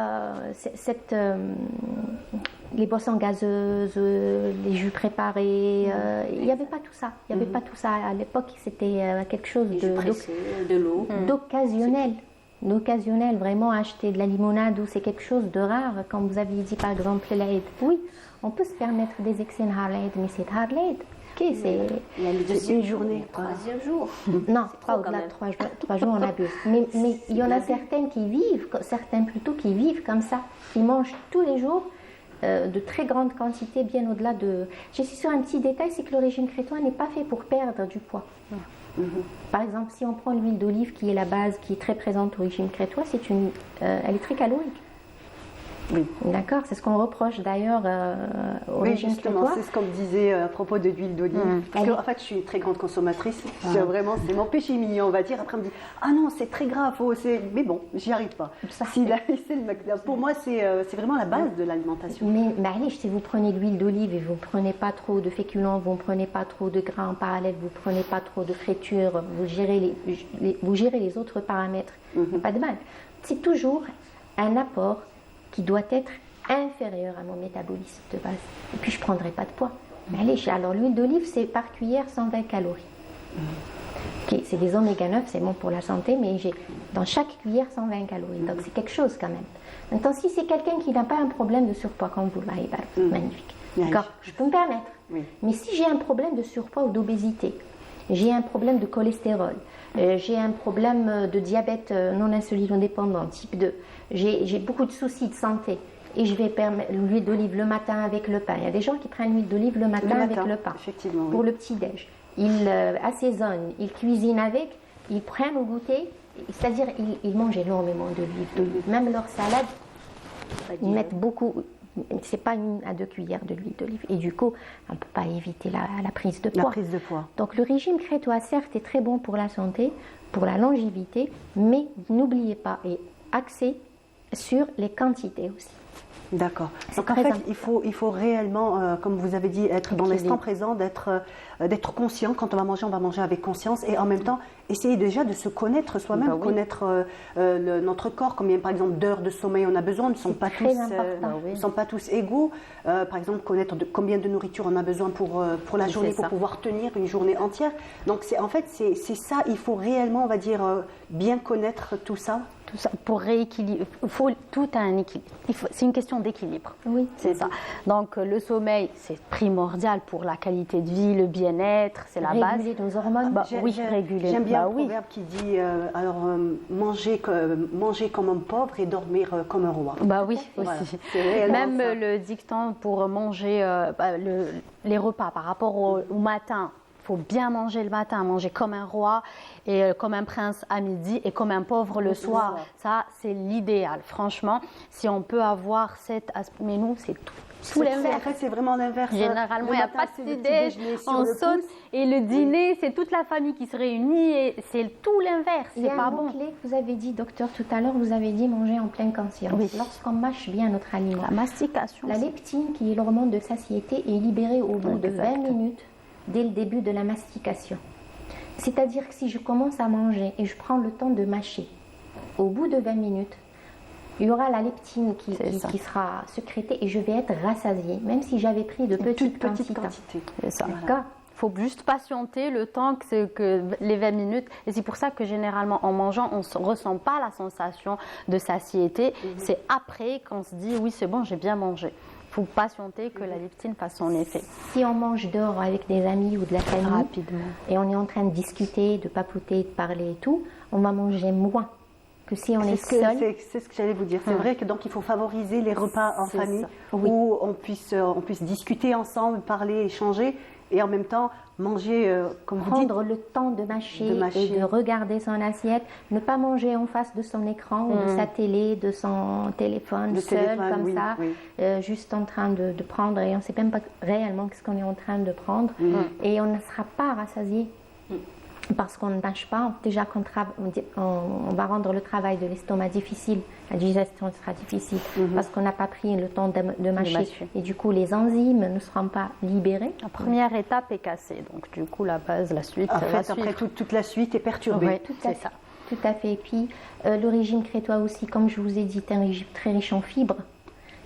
les boissons gazeuses, les jus préparés, il n'y avait pas tout ça. Il n'y avait pas tout ça. À l'époque, c'était quelque chose de l'eau. D'occasionnel. D'occasionnel, vraiment acheter de la limonade ou c'est quelque chose de rare. Comme vous aviez dit par exemple l'Aïd. Oui, on peut se permettre des excès de l'Aïd, mais c'est l'Aïd. Okay, c'est une journée. Troisième jour. Non, pas au-delà de 3 jours, on abuse. Mais il y en a certaines qui vivent, certains plutôt qui vivent comme ça, qui mangent tous les jours de très grandes quantités, bien au-delà de... Je suis sur un petit détail, c'est que le régime crétois n'est pas fait pour perdre du poids. Par exemple, si on prend l'huile d'olive qui est la base, qui est très présente au régime crétois, elle est très calorique. Oui. D'accord, c'est ce qu'on reproche d'ailleurs au régime crétois. C'est ce qu'on me disait à propos de l'huile d'olive. Parce qu'en fait, je suis une très grande consommatrice. Vraiment, c'est mon péché mignon, on va dire. Après, on me dit ah non, c'est très grave. Mais bon, j'y arrive pas. Pour moi, c'est vraiment la base de l'alimentation. Mais allez, si vous prenez de l'huile d'olive et vous ne prenez pas trop de féculents, vous ne prenez pas trop de gras en parallèle, vous ne prenez pas trop de friture, vous gérez les autres paramètres, pas de mal. C'est toujours un apport qui doit être inférieur à mon métabolisme de base. Et puis je ne prendrai pas de poids. Mais allez, alors l'huile d'olive, c'est par cuillère 120 calories. Okay, c'est des oméga 9, c'est bon pour la santé, mais j'ai dans chaque cuillère 120 calories. Donc c'est quelque chose quand même. Maintenant, si c'est quelqu'un qui n'a pas un problème de surpoids comme vous, magnifique. D'accord, je peux me permettre. Mais si j'ai un problème de surpoids ou d'obésité, j'ai un problème de cholestérol, j'ai un problème de diabète non insulinodépendant, type 2, j'ai beaucoup de soucis de santé et je vais permettre l'huile d'olive le matin avec le pain. Il y a des gens qui prennent l'huile d'olive le matin avec le pain pour le petit-déj. Ils assaisonnent, ils cuisinent avec, ils prennent au goûter, c'est-à-dire ils mangent énormément d'huile d'olive. Même leur salade, ils mettent beaucoup... C'est pas 1 à 2 cuillères de l'huile d'olive. Et du coup, on ne peut pas éviter la prise de poids. Donc le régime crétois, certes, est très bon pour la santé, pour la longévité, mais n'oubliez pas, et axé sur les quantités aussi. D'accord. Donc en fait, il faut réellement, comme vous avez dit, être dans l'instant présent, d'être conscient. Quand on va manger avec conscience et en même temps, essayer déjà de se connaître soi-même, connaître notre corps, combien par exemple d'heures de sommeil on a besoin, ne sont pas tous égaux. Par exemple, connaître combien de nourriture on a besoin pour la journée, pour pouvoir tenir une journée entière. Donc c'est ça, il faut réellement, on va dire, bien connaître tout ça. Tout ça pour rééquilibrer, il faut tout un équilibre. C'est une question d'équilibre. Oui, c'est ça. Donc le sommeil, c'est primordial pour la qualité de vie, le bien-être, c'est la base. Réguler nos hormones. Réguler. J'aime bien le proverbe qui dit manger comme un pauvre et dormir comme un roi. Oui, aussi. Même le dicton pour manger les repas par rapport au matin. Il faut bien manger le matin, manger comme un roi et comme un prince à midi et comme un pauvre le soir. Ça, c'est l'idéal. Franchement, si on peut avoir cet aspect, mais nous, c'est tout l'inverse. En fait, c'est vraiment l'inverse. Généralement, il n'y a pas de petit-déj, on saute et le dîner, c'est toute la famille qui se réunit et c'est tout l'inverse. C'est pas bon. Clé que vous avez dit, docteur, tout à l'heure, vous avez dit manger en pleine conscience. Oui. Lorsqu'on mâche bien notre aliment. La mastication. La leptine, qui est l'hormone de satiété, est libérée au bout de 20 minutes. Dès le début de la mastication. C'est-à-dire que si je commence à manger et je prends le temps de mâcher, au bout de 20 minutes, il y aura la leptine qui sera sécrétée et je vais être rassasiée, même si j'avais pris de petites quantités. C'est ça. Voilà. Il faut juste patienter le temps que les 20 minutes. Et c'est pour ça que généralement, en mangeant, on ne ressent pas la sensation de satiété. C'est après qu'on se dit, oui, c'est bon, j'ai bien mangé. Il faut patienter que la leptine fasse son effet. Si on mange dehors avec des amis ou de la famille, rapidement, et on est en train de discuter, de papoter, de parler et tout, on va manger moins que si on est seul. C'est ce que j'allais vous dire. C'est vrai que donc il faut favoriser les repas en famille où on puisse discuter ensemble, parler, échanger et en même temps manger, comme vous dites. Prendre le temps de mâcher et de regarder son assiette. Ne pas manger en face de son écran ou de sa télé, de son téléphone, juste en train de prendre et on ne sait même pas réellement ce qu'on est en train de prendre. Et on ne sera pas rassasié. Parce qu'on ne mâche pas, déjà on va rendre le travail de l'estomac difficile, la digestion sera difficile parce qu'on n'a pas pris le temps de mâcher. Et du coup les enzymes ne seront pas libérées. La première étape est cassée, donc du coup la base, la suite. En fait, après toute la suite est perturbée. Oui, c'est ça. Tout à fait. Et puis le régime crétois aussi, comme je vous ai dit, est un régime très riche en fibres.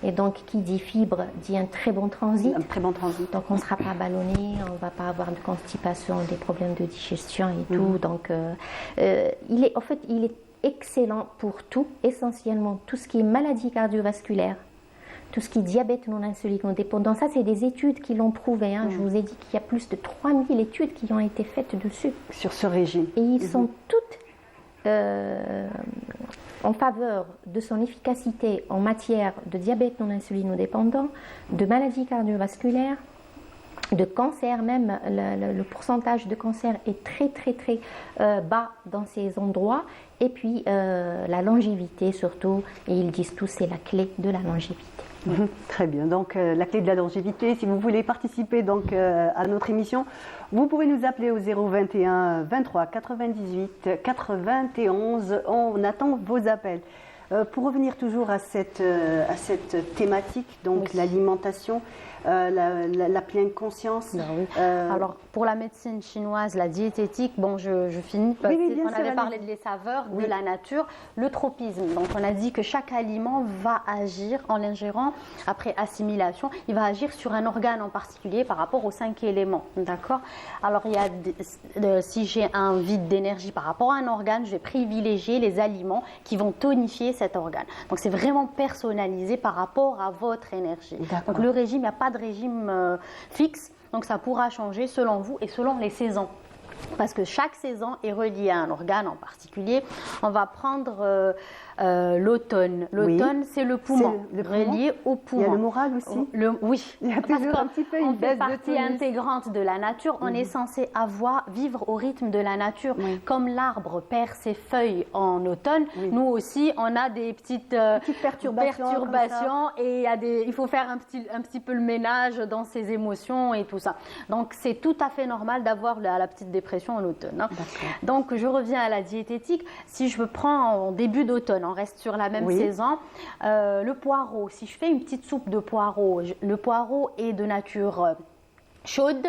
Et donc, qui dit fibre, dit un très bon transit. Un très bon transit. Donc, on ne sera pas ballonné, on ne va pas avoir de constipation, des problèmes de digestion et tout. Donc, il est excellent pour tout, essentiellement tout ce qui est maladie cardiovasculaire, tout ce qui est diabète non insulinodépendant. Ça, c'est des études qui l'ont prouvé. Je vous ai dit qu'il y a plus de 3000 études qui ont été faites dessus. Sur ce régime. Et ils sont toutes en faveur de son efficacité en matière de diabète non insulinodépendant, de maladies cardiovasculaires, de cancer même. Le pourcentage de cancer est très bas dans ces endroits. Et puis la longévité surtout, et ils disent tous c'est la clé de la longévité. Très bien, donc la clé de la longévité, si vous voulez participer donc, à notre émission, vous pouvez nous appeler au 021 23 98 91, on attend vos appels. Pour revenir toujours à cette thématique, donc l'alimentation, la pleine conscience. Alors pour la médecine chinoise, la diététique, bon je finis parce qu'on avait parlé de les saveurs, de la nature, le tropisme. Donc on a dit que chaque aliment va agir en l'ingérant, après assimilation, il va agir sur un organe en particulier par rapport aux 5 éléments. D'accord. Alors il y a si j'ai un vide d'énergie par rapport à un organe, je vais privilégier les aliments qui vont tonifier cet organe. Donc c'est vraiment personnalisé par rapport à votre énergie. Donc le régime, il n'y a pas de régime fixe, donc ça pourra changer selon vous et selon les saisons. Parce que chaque saison est reliée à un organe en particulier. On va prendre l'automne. L'automne, c'est le poumon, relié au poumon. Il y a le moral aussi. Oui, il y a toujours un petit peu une baisse de tonus. On fait partie intégrante de la nature. On est censé vivre au rythme de la nature. Comme l'arbre perd ses feuilles en automne, nous aussi, on a des petites perturbations et il faut faire un petit peu le ménage dans ses émotions et tout ça. Donc, c'est tout à fait normal d'avoir la petite dépression en automne. Donc, je reviens à la diététique. Si je prends en début d'automne, on reste sur la même saison. Le poireau, si je fais une petite soupe de poireau, le poireau est de nature chaude,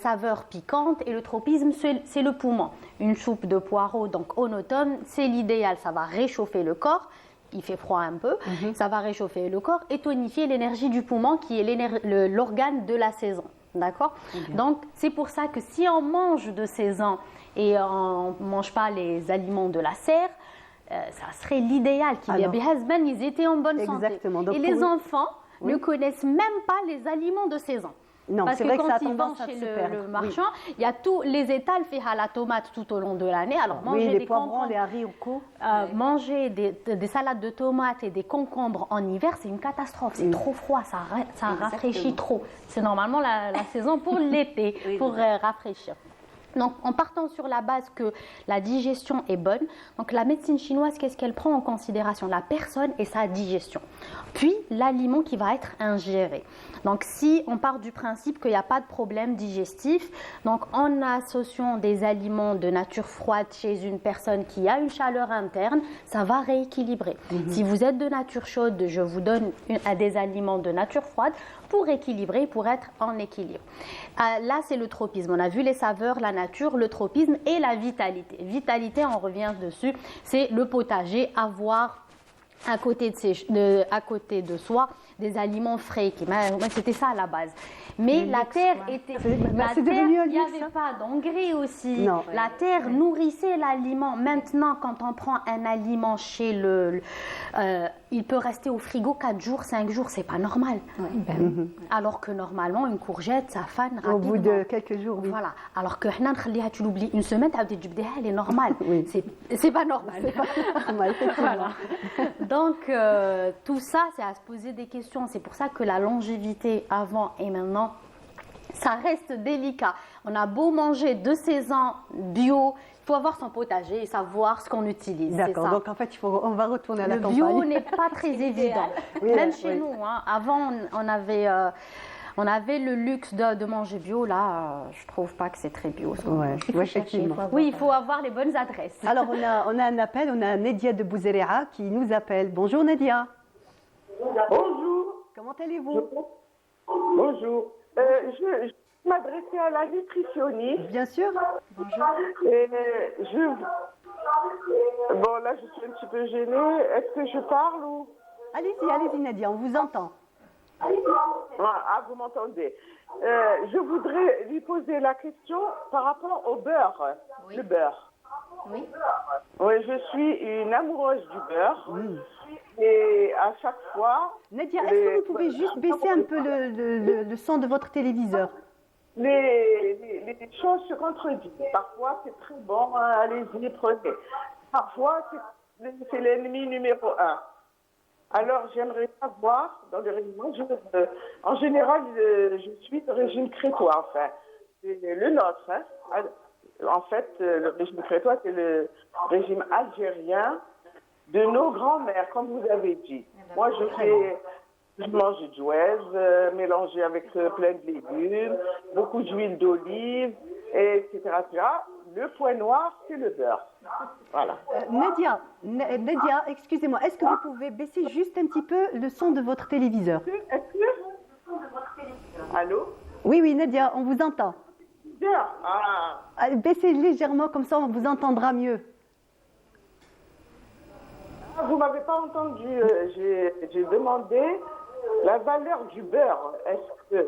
saveur piquante et le tropisme, c'est le poumon. Une soupe de poireau, donc en automne, c'est l'idéal, ça va réchauffer le corps. Il fait froid un peu, ça va réchauffer le corps et tonifier l'énergie du poumon qui est l'organe de la saison. D'accord. Donc, c'est pour ça que si on mange de saison et on ne mange pas les aliments de la serre, ça serait l'idéal qu'ils ils étaient en bonne santé. Donc, et les enfants ne connaissent même pas les aliments de saison. Non, parce c'est que vrai quand que ça a ils vont tendance chez à le marchand, il y a tous les étals faits à la tomate tout au long de l'année. Alors manger les des poivrons, les haricots, manger des salades de tomates et des concombres en hiver, c'est une catastrophe. C'est trop froid, ça rafraîchit trop. C'est normalement la saison pour l'été, pour rafraîchir. Donc, en partant sur la base que la digestion est bonne, donc la médecine chinoise, qu'est-ce qu'elle prend en considération? La personne et sa digestion. Puis, l'aliment qui va être ingéré. Donc, si on part du principe qu'il n'y a pas de problème digestif, donc en associant des aliments de nature froide chez une personne qui a une chaleur interne, ça va rééquilibrer. Si vous êtes de nature chaude, je vous donne des aliments de nature froide pour équilibrer, pour être en équilibre. Là, c'est le tropisme. On a vu les saveurs, la nature. nature, le tropisme et la vitalité. Vitalité, on revient dessus, c'est le potager, avoir à côté de soi des aliments frais. C'était ça à la base. Mais la terre était... il n'y avait pas d'engrais aussi. Non. La terre nourrissait l'aliment. Maintenant, quand on prend un aliment chez il peut rester au frigo 4 jours, 5 jours, c'est pas normal. Alors que normalement, une courgette, ça fane rapidement. Au bout de quelques jours, oui. Voilà. Alors que tu l'oublies une semaine, elle est normale. Oui. C'est pas normal. C'est pas normal, voilà. Donc, tout ça, c'est à se poser des questions. C'est pour ça que la longévité avant et maintenant, ça reste délicat. On a beau manger de saison bio, il faut avoir son potager et savoir ce qu'on utilise. D'accord, donc en fait, on va retourner à la campagne. Le bio n'est pas très évident. Oui, même chez nous. Hein. Avant, on avait le luxe de manger bio. Là, je trouve pas que c'est très bio. Effectivement. Oui, il faut avoir les bonnes adresses. Alors, on a un appel. On a Nedia de Bouzerea qui nous appelle. Bonjour Nedia. Bonjour. Comment allez-vous? Bonjour. Je m'adressais à la nutritionniste. Bien sûr. Bonjour. Et bon, là, je suis un petit peu gênée. Est-ce que je parle ou... Allez-y Nadia, on vous entend. Ah, vous m'entendez. Je voudrais lui poser la question par rapport au beurre. Oui. Le beurre. Oui. Oui, je suis une amoureuse du beurre. Et à chaque fois... Nadia, est-ce que vous pouvez juste baisser un peu le son de votre téléviseur? Les choses se contredisent. Parfois, c'est très bon, allez-y, prenez. Parfois, c'est l'ennemi numéro 1. Alors, j'aimerais savoir, dans le régime, en général, je suis de régime crétois, enfin. C'est le nôtre. Hein. En fait, le régime crétois, c'est le régime algérien de nos grands-mères, comme vous avez dit. Moi, je mange du jouez mélangé avec plein de légumes, beaucoup d'huile d'olive, etc., etc. Le point noir, c'est le beurre. Voilà. Nadia, excusez-moi, est-ce que vous pouvez baisser juste un petit peu le son de votre téléviseur? Allô? Oui, Nadia, on vous entend. Ah. Baissez légèrement, comme ça on vous entendra mieux. Vous m'avez pas entendu. J'ai demandé la valeur du beurre. Est-ce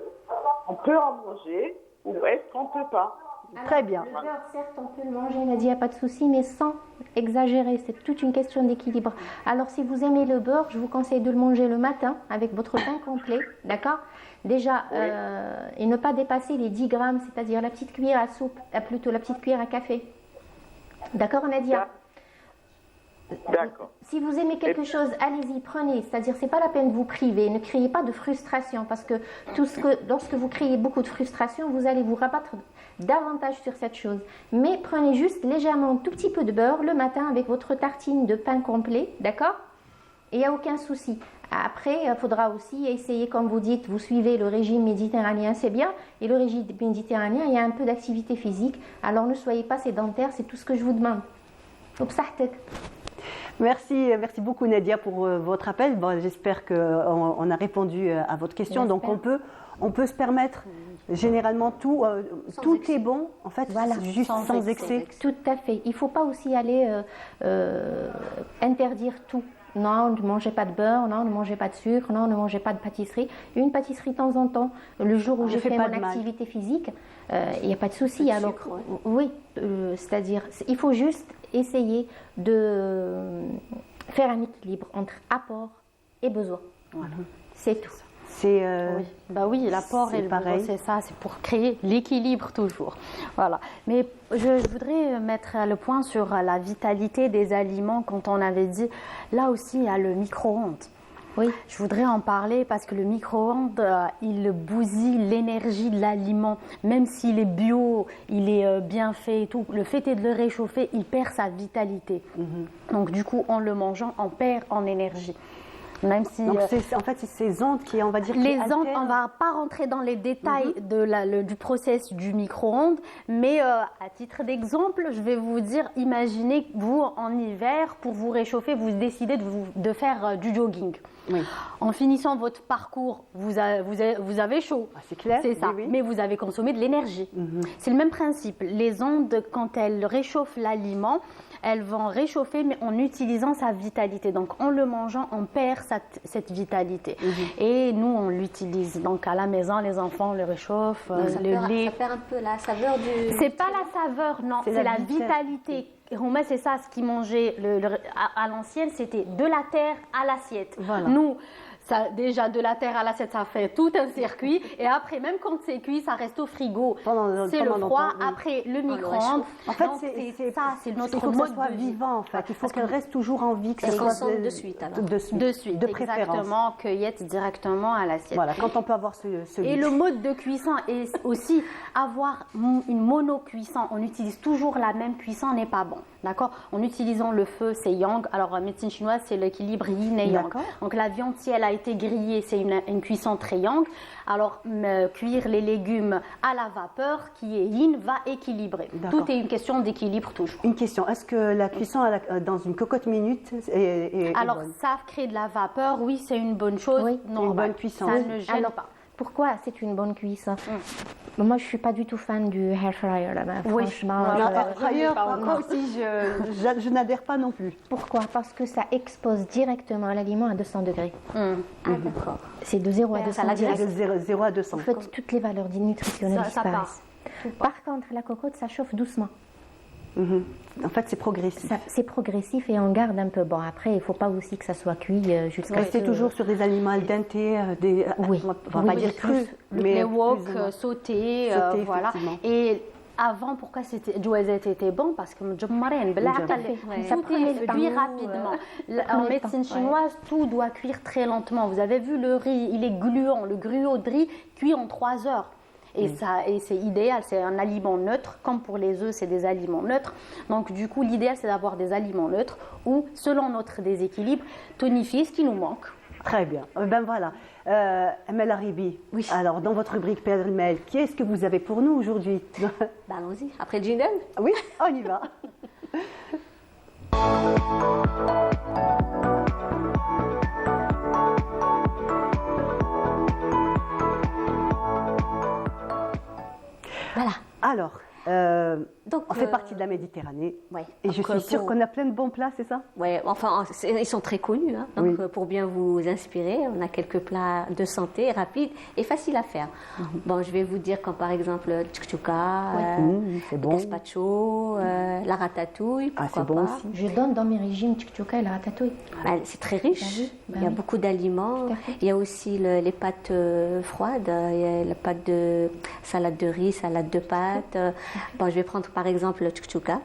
qu'on peut en manger ou est-ce qu'on peut pas? Très bien. Le beurre, certes, on peut le manger, Nadia, il n'y a pas de souci, mais sans exagérer. C'est toute une question d'équilibre. Alors, si vous aimez le beurre, je vous conseille de le manger le matin avec votre pain complet, d'accord? Déjà, et ne pas dépasser les 10 grammes, c'est-à-dire la petite cuillère à soupe, plutôt la petite cuillère à café. D'accord, Nadia? D'accord. Si vous aimez quelque chose, allez-y, prenez. C'est-à-dire, c'est pas la peine de vous priver. Ne criez pas de frustration parce que lorsque vous criez beaucoup de frustration, vous allez vous rabattre davantage sur cette chose. Mais prenez juste légèrement un tout petit peu de beurre le matin avec votre tartine de pain complet, d'accord? Et il n'y a aucun souci. Après, il faudra aussi essayer, comme vous dites, vous suivez le régime méditerranéen, c'est bien. Et le régime méditerranéen, il y a un peu d'activité physique. Alors ne soyez pas sédentaire, c'est tout ce que je vous demande. Merci beaucoup Nadia pour votre appel. Bon, j'espère qu'on a répondu à votre question. Donc on peut se permettre généralement tout est bon en fait, voilà, juste sans excès. Tout à fait. Il ne faut pas aussi aller interdire tout. Non, ne mangez pas de beurre, non, ne mangez pas de sucre, non, ne mangez pas de pâtisserie. Une pâtisserie de temps en temps, le jour où j'ai fait mon activité physique, il n'y a pas de souci. Alors, oui, c'est-à-dire, il faut juste essayer de faire un équilibre entre apport et besoin. Voilà. C'est tout. Oui, l'apport et le besoin, c'est ça, c'est pour créer l'équilibre toujours. Voilà. Mais je voudrais mettre le point sur la vitalité des aliments quand on avait dit, là aussi il y a le micro-ondes. Oui. Je voudrais en parler parce que le micro-ondes, il bousille l'énergie de l'aliment. Même s'il est bio, il est bien fait et tout, le fait est de le réchauffer, il perd sa vitalité. Donc du coup, en le mangeant, on perd en énergie. Même si, donc en fait, c'est ces ondes qui, on va dire, les qui ondes, altèrent. on ne va pas rentrer dans les détails du process du micro-ondes, mais à titre d'exemple, je vais vous dire, imaginez vous en hiver, pour vous réchauffer, vous décidez de faire du jogging. Oui. En finissant votre parcours, vous avez chaud. Ah, c'est clair. C'est ça, Oui, oui. mais vous avez consommé de l'énergie. C'est le même principe. Les ondes, quand elles réchauffent l'aliment, elles vont réchauffer, mais en utilisant sa vitalité. Donc, en le mangeant, on perd cette vitalité. Et nous, on l'utilise. Donc, à la maison, les enfants le réchauffent, le lait. Ça perd un peu la saveur du... C'est pas la saveur, non, c'est la vitalité. Romain, c'est ça ce qu'ils mangeaient à l'ancienne, c'était de la terre à l'assiette. Voilà. Nous, ça, déjà de la terre à l'assiette, ça fait tout un circuit. Et après, même quand c'est cuit, ça reste au frigo. C'est le froid. Oui. Après, le micro-ondes. En fait, c'est ça, c'est notre il faut que mode ça soit de vie. vivant, en fait. Il faut qu'elle reste toujours en vie. Elle consomme de suite, alors. De suite, de préférence. Exactement, cueillette directement à l'assiette. Voilà, quand on peut avoir ce Et luxe. le mode de cuisson est aussi avoir une mono-cuisson. On utilise toujours la même cuisson, n'est pas bon. D'accord? En utilisant le feu, c'est yang. Alors, en médecine chinoise, c'est l'équilibre yin et yang. Donc, la viande, si elle a été grillée, c'est une cuisson très yang. Alors, cuire les légumes à la vapeur, qui est yin, va équilibrer. Tout est une question d'équilibre toujours. Une question, est-ce que la cuisson dans une cocotte minute est Alors, bonne? ça crée de la vapeur, oui, c'est une bonne chose. Oui, normale. une bonne cuisson. Ça Oui. ne gêne Alors, pas. pourquoi c'est une bonne cuisson? Moi, je suis pas du tout fan du hair fryer. Là, Oui. franchement. D'ailleurs, moi aussi, je n'adhère pas non plus. Pourquoi? Parce que ça expose directement l'aliment à 200 degrés. Ah, d'accord. C'est de 0 à 200 degrés. De 0 à 200. En fait, toutes les valeurs nutritionnelles Ça disparaissent. Par contre, la cocotte, ça chauffe doucement. En fait, c'est progressif. C'est progressif et on garde un peu. Bon, après, il ne faut pas aussi que ça soit cuit jusqu'à... Rester toujours sur des aliments al dente, Oui. on va pas dire crus, mais les wok, plus ou moins. sautés, Sautés, voilà. effectivement. Et avant, pourquoi Jouazet était bon? Parce que Ça prenait le temps. cuit rapidement. En médecine chinoise, tout doit cuire très lentement. Vous avez vu le riz, il est gluant. Le gruau de riz cuit en 3 heures. Et c'est idéal, c'est un aliment neutre, comme pour les œufs, c'est des aliments neutres. Donc du coup, l'idéal, c'est d'avoir des aliments neutres ou, selon notre déséquilibre, tonifier ce qui nous manque. Très bien. Ben voilà. Amel Aribi, Oui. alors dans votre rubrique Pêle-mêle, qu'est-ce que vous avez pour nous aujourd'hui? Bah, allons-y, après le jingle. Oui, on y va. Voilà. Alors, Donc, on fait partie de la Méditerranée. Ouais. Et je suis sûre qu'on a plein de bons plats, c'est ça? Ouais, enfin, ils sont très connus. Hein. Donc, Oui. pour bien vous inspirer, on a quelques plats de santé, rapides et faciles à faire. Bon, je vais vous dire comme par exemple le tchouka, c'est le bon. gazpacho, la ratatouille, Ah, pourquoi c'est bon pas. aussi. Je donne dans mes régimes tchouka et la ratatouille. Bah, c'est très riche. Bah oui, bah Il y a oui. beaucoup d'aliments. Tout à fait. Il y a aussi les pâtes froides. Il y a la pâte de salade de riz, salade de pâtes. Bon, je vais prendre par exemple le tchouka.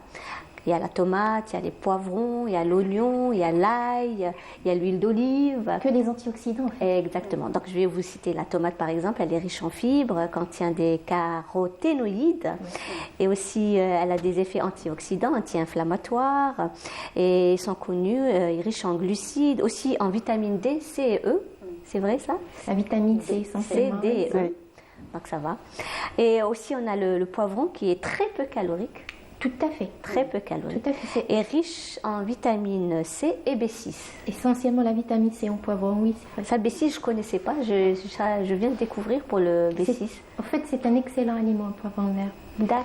Il y a la tomate, il y a les poivrons, il y a l'oignon, il y a l'ail, il y a l'huile d'olive. Que des antioxydants, en fait. Exactement. Donc, je vais vous citer la tomate, par exemple. Elle est riche en fibres, contient des caroténoïdes. Et aussi, elle a des effets antioxydants, anti-inflammatoires. Et ils sont connus, elle est riche en glucides, aussi en vitamine D, C et E. C'est vrai, ça? La vitamine C, C, essentiellement. D et E. Oui. Donc, ça va. Et aussi, on a le poivron qui est très peu calorique. Tout à fait. Très peu calorique. Tout à fait. C'est Et riche en vitamine C et B6. essentiellement la vitamine C en poivron, oui, c'est vrai. Ça, B6, je ne connaissais pas. Je viens de découvrir pour le B6. En fait, c'est un excellent aliment, le poivron vert.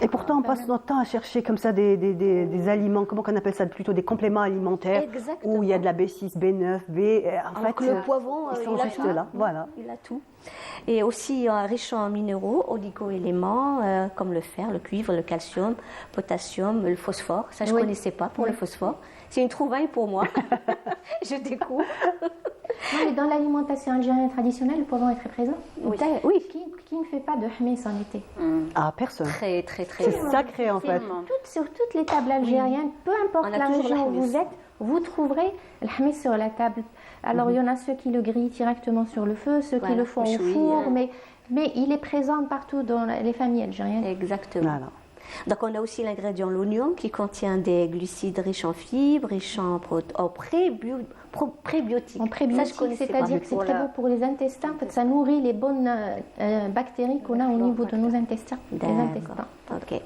Et pourtant, on passe notre temps à chercher comme ça des aliments, comment on appelle ça, plutôt des compléments alimentaires, Exactement. où il y a de la B6, B9, B. En Alors que fait, le poivron, ils sont il a juste tout. là. Voilà. Il a tout. Et aussi riche en minéraux, oligo-éléments, comme le fer, le cuivre, le calcium, potassium, le phosphore. Ça, je ne Oui. connaissais pas pour le phosphore. C'est une trouvaille pour moi. Je découvre. Non, mais dans l'alimentation algérienne traditionnelle, le poivron est très présent. Oui. Qui ne fait pas de hmis en été? Ah, personne. Très, très, très. C'est sacré en fait. Sur toutes les tables algériennes, peu importe On a la toujours région où le hmis. vous êtes, vous trouverez le hmis sur la table. Alors, il y en a ceux qui le grillent directement sur le feu, ceux qui Voilà, le font au méchoui, four, mais il est présent partout dans les familles algériennes. Exactement. Voilà. Donc on a aussi l'ingrédient l'oignon qui contient des glucides riches en fibres, riches en prébiotiques. En prébiotiques, c'est-à-dire que c'est très bon pour les intestins, parce que ça nourrit les bonnes bactéries qu'on a au niveau de nos intestins. Ok.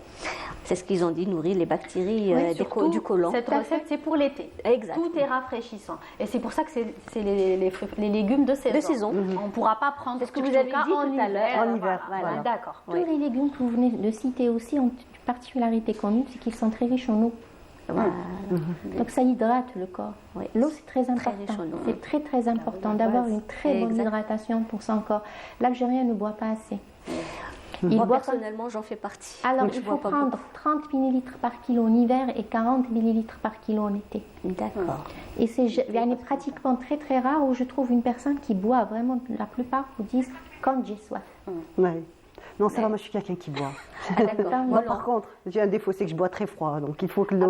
C'est ce qu'ils ont dit, nourrir les bactéries du côlon. Cette recette, c'est pour l'été. Exactement. Tout est rafraîchissant. Et c'est pour ça que c'est les légumes de saison. On ne pourra pas prendre ce que vous avez dit tout à l'heure. En hiver, voilà. D'accord. Tous les légumes que vous venez de citer aussi ont une particularité commune, c'est qu'ils sont très riches en eau. Voilà. Donc ça hydrate le corps. Oui. L'eau, c'est très important. riche en eau. C'est très très important d'avoir une très bonne hydratation pour son corps. L'Algérien ne boit pas assez. Moi, personnellement, j'en fais partie. Alors, il faut prendre 30 ml par kilo en hiver et 40 ml par kilo en été. D'accord. Et c'est pratiquement très très rare où je trouve une personne qui boit vraiment, la plupart vous disent quand j'ai soif. Ouais. Non, ça va, moi je suis quelqu'un qui boit. Moi par contre, j'ai un défaut, c'est que je bois très froid. Donc il faut que Il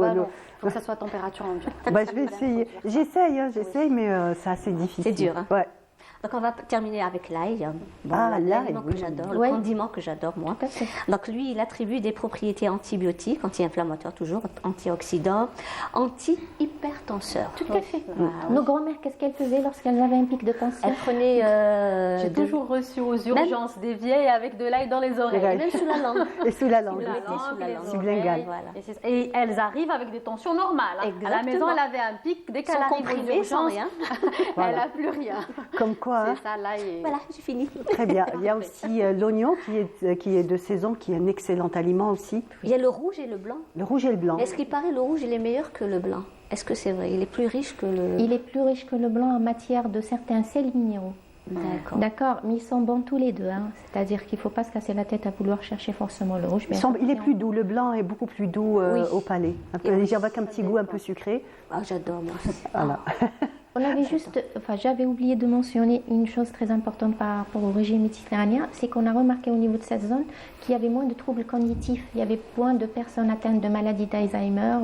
faut que ça soit température ambiante. Je vais essayer. J'essaye, mais c'est assez difficile. C'est dur. Hein. Ouais. Donc on va terminer avec l'ail. L'ail, que j'adore, le condiment que j'adore moi. Donc lui, il attribue des propriétés antibiotiques, anti-inflammatoires toujours, antioxydants, anti-hypertenseurs. Tout à fait. Nos grand-mères, qu'est-ce qu'elles faisaient lorsqu'elles avaient un pic de tension? Elles prenaient... J'ai toujours reçu aux urgences des vieilles avec de l'ail dans les oreilles. Même sous la langue. Et sous la langue. Sublingual. Et elles arrivent avec des tensions normales. À la maison, elle avait un pic. Dès qu'elle arrive aux urgences, elle n'a plus rien. Comme quoi. C'est ça, là. Voilà, j'ai fini. Très bien. Il y a aussi l'oignon qui est de saison, qui est un excellent aliment aussi. Il y a le rouge et le blanc. Le rouge et le blanc. Est-ce qu'il paraît le rouge il est meilleur que le blanc? Est-ce que c'est vrai? Il est plus riche que le... Il est plus riche que le blanc en matière de certains sels minéraux. D'accord, mais ils sont bons tous les deux. Hein. C'est-à-dire qu'il ne faut pas se casser la tête à vouloir chercher forcément le rouge. Il est plus doux. Le blanc est beaucoup plus doux au palais. Avec un petit goût un peu sucré. Ah, j'adore moi. Voilà. On avait j'avais oublié de mentionner une chose très importante par rapport au régime méditerranéen, c'est qu'on a remarqué au niveau de cette zone qu'il y avait moins de troubles cognitifs, il y avait moins de personnes atteintes de maladie d'Alzheimer,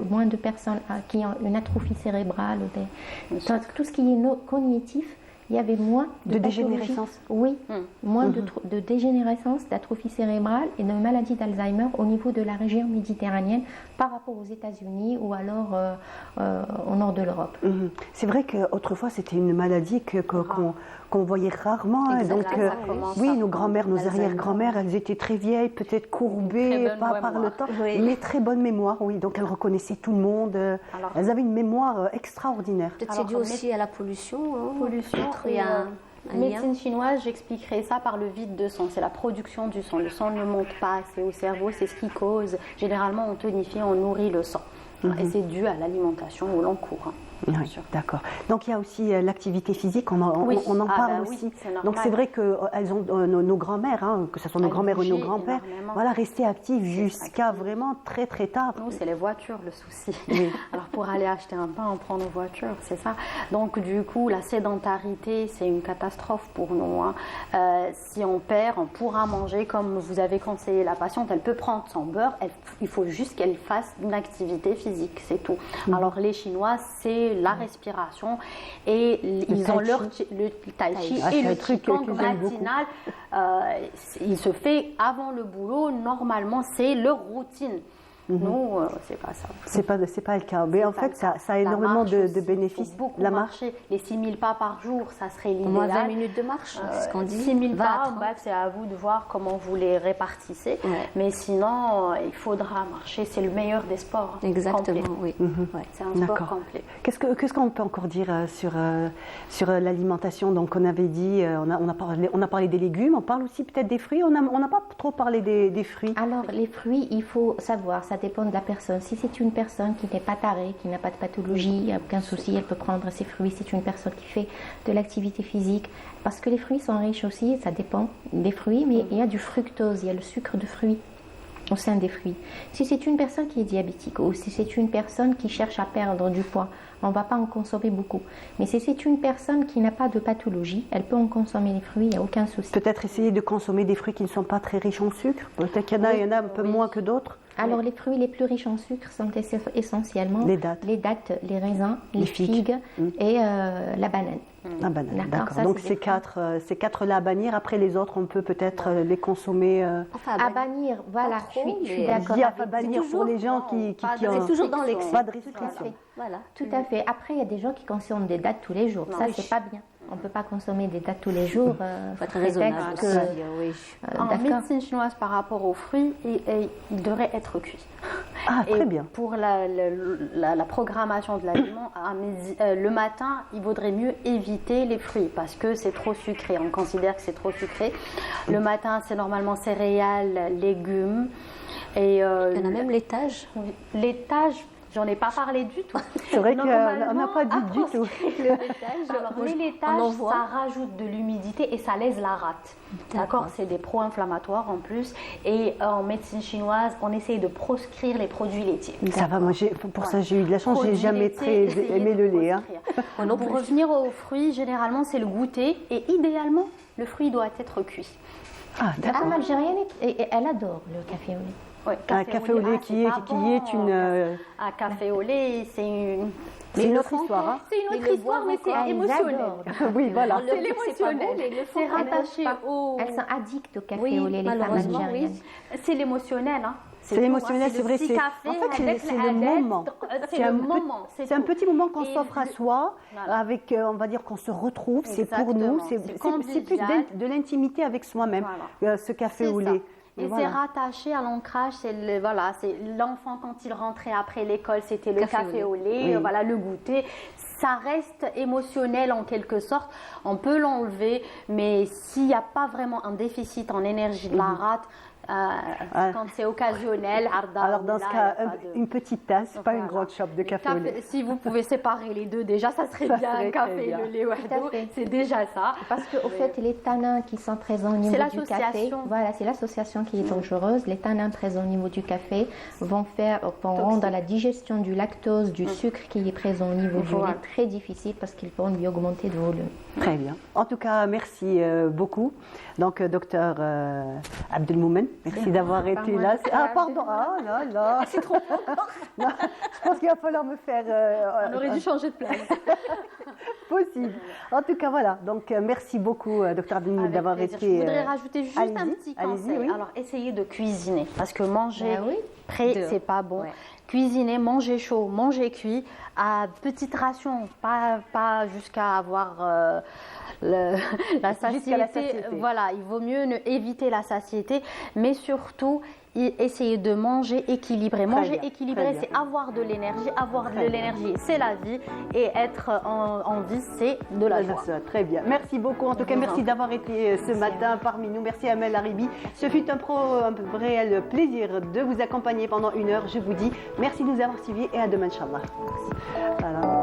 moins de personnes qui ont une atrophie cérébrale, tout ce qui est cognitif. Il y avait moins de dégénérescence. Oui, moins de dégénérescence, d'atrophie cérébrale et de maladie d'Alzheimer au niveau de la région méditerranéenne par rapport aux États-Unis ou alors au nord de l'Europe. C'est vrai qu'autrefois c'était une maladie qu'on voyait rarement. Donc, nos grands-mères, nos arrière-grands-mères, elles étaient très vieilles, peut-être courbées par le temps, mais très bonne mémoire, oui. Donc elles reconnaissaient tout le monde. Elles avaient une mémoire extraordinaire. Peut-être c'est dû aussi à la pollution. Médecine chinoise, j'expliquerai ça par le vide de sang. C'est la production du sang. Le sang ne monte pas assez au cerveau, c'est ce qui cause. Généralement, on tonifie, on nourrit le sang. Et c'est dû à l'alimentation au long cours. Oui, d'accord. Donc il y a aussi l'activité physique, on en parle aussi. Donc c'est vrai que nos grands-mères, que ce soit nos grands-mères ou nos grands-pères, restaient actifs jusqu'à vraiment très très tard. Nous, c'est les voitures le souci. Oui. Alors pour aller acheter un pain, on prend nos voitures, c'est ça. Donc du coup, la sédentarité, c'est une catastrophe pour nous. Si on perd, on pourra manger comme vous avez conseillé la patiente. Elle peut prendre son beurre, il faut juste qu'elle fasse une activité physique, c'est tout. Alors les Chinois, c'est la respiration et ils ont le tai chi et le qigong matinal. Il se fait avant le boulot. Normalement, c'est leur routine. Nous, c'est pas ça. C'est pas le cas. Mais en fait, ça a énormément de bénéfices. Il faut beaucoup marcher. Les 6000 pas par jour, ça serait l'idéal. Au moins 20 minutes de marche, c'est ce qu'on dit. 6000 pas, c'est à vous de voir comment vous les répartissez. Mais sinon, il faudra marcher. C'est le meilleur des sports. Exactement, oui. C'est un sport complet. Qu'est-ce qu'on peut encore dire sur l'alimentation? Donc, on avait dit, on a parlé des légumes, on parle aussi peut-être des fruits. On n'a pas trop parlé des fruits. Alors, les fruits, il faut savoir, ça dépend de la personne. Si c'est une personne qui n'est pas tarée, qui n'a pas de pathologie, il n'y a aucun souci, elle peut prendre ses fruits. C'est une personne qui fait de l'activité physique. Parce que les fruits sont riches aussi, ça dépend des fruits, mais il y a du fructose, il y a le sucre de fruits au sein des fruits. Si c'est une personne qui est diabétique ou si c'est une personne qui cherche à perdre du poids, on ne va pas en consommer beaucoup. Mais si c'est une personne qui n'a pas de pathologie, elle peut en consommer les fruits, il n'y a aucun souci. Peut-être essayer de consommer des fruits qui ne sont pas très riches en sucre. Peut-être qu'il y en a un peu moins que d'autres. Alors, les fruits les plus riches en sucre sont essentiellement les dattes, les raisins, les figues et la banane. La banane, d'accord. Donc, ces quatre-là à bannir. Après, les autres, on peut peut-être les consommer. À bannir, voilà, je suis d'accord. À bannir pour les gens qui ont... toujours dans l'excès. Pas de restriction. Voilà, tout à fait. Après, il y a des gens qui consomment des dattes tous les jours. Ça, c'est pas bien. On ne peut pas consommer des dattes tous les jours. Il faut être raisonnable. En médecine chinoise, par rapport aux fruits, il devrait être cuit. Ah, très bien. Pour la programmation de l'aliment, le matin, il vaudrait mieux éviter les fruits parce que c'est trop sucré. On considère que c'est trop sucré. Le matin, c'est normalement céréales, légumes. Et, il y en a même laitage. Laitage, j'en ai pas parlé du tout. C'est vrai qu'on n'a pas dit du tout. Alors, les laitages, ça rajoute de l'humidité et ça lèse la rate. D'accord, c'est des pro-inflammatoires en plus. Et en médecine chinoise, on essaye de proscrire les produits laitiers. Ça va, moi, pour ça, j'ai eu de la chance. J'ai jamais très aimé le lait. Pour revenir aux fruits, généralement, c'est le goûter. Et idéalement, le fruit doit être cuit. Ah, d'accord. La femme algérienne, elle adore le café au lait. Oui, un café au lait qui est une... Un café au lait, c'est une autre histoire. C'est une autre histoire, mais c'est émotionnel. Oui, voilà. C'est l'émotionnel. C'est rattaché au... Elles sont addictes au café au lait, les femmes algériennes. C'est l'émotionnel, C'est émotionnel, c'est vrai. En fait, c'est le moment. C'est un petit moment qu'on s'offre à soi, avec, on va dire qu'on se retrouve. C'est pour nous. C'est plus de l'intimité avec soi-même, ce café au lait. Et c'est rattaché à l'ancrage, c'est l'enfant quand il rentrait après l'école, c'était le café au lait, voilà, le goûter. Ça reste émotionnel en quelque sorte, on peut l'enlever, mais s'il n'y a pas vraiment un déficit en énergie de la rate, quand c'est occasionnel, alors dans ce cas, une petite tasse, pas une grande chope de café au lait. Si vous pouvez séparer les deux, déjà ça serait bien, un café et le lait wahdo, c'est déjà ça. Parce qu'au fait, les tanins qui sont présents au niveau du café, voilà, c'est l'association qui est dangereuse. Les tanins présents au niveau du café vont rendre la digestion du lactose, du sucre qui est présent au niveau du lait très difficile parce qu'ils vont lui augmenter de volume. Très bien. En tout cas, merci beaucoup. Donc, docteur Abdelmoumen, merci d'avoir été là. Ah, pardon. Ah, là. C'est trop fort. Je pense qu'il va falloir me faire... On aurait dû changer de place. Possible. En tout cas, voilà. Donc, merci beaucoup, docteur Abdelmoumen, d'avoir été... Je voudrais rajouter juste un petit conseil. Oui. Alors, essayez de cuisiner. Parce que manger prêt, c'est pas bon. Ouais. Cuisiner, manger chaud, manger cuit, à petite ration, pas jusqu'à avoir la satiété. Voilà, il vaut mieux éviter la satiété, mais surtout essayer de manger équilibré. Manger équilibré, c'est avoir de l'énergie. Avoir de l'énergie, c'est la vie. Et être en vie, c'est de la joie. Très bien. Merci beaucoup. En tout cas, merci d'avoir été ce matin parmi nous. Merci Amel Haribi. Ce fut un réel plaisir de vous accompagner pendant 1 heure. Je vous dis merci de nous avoir suivis et à demain, Inch'Allah. Merci. Voilà.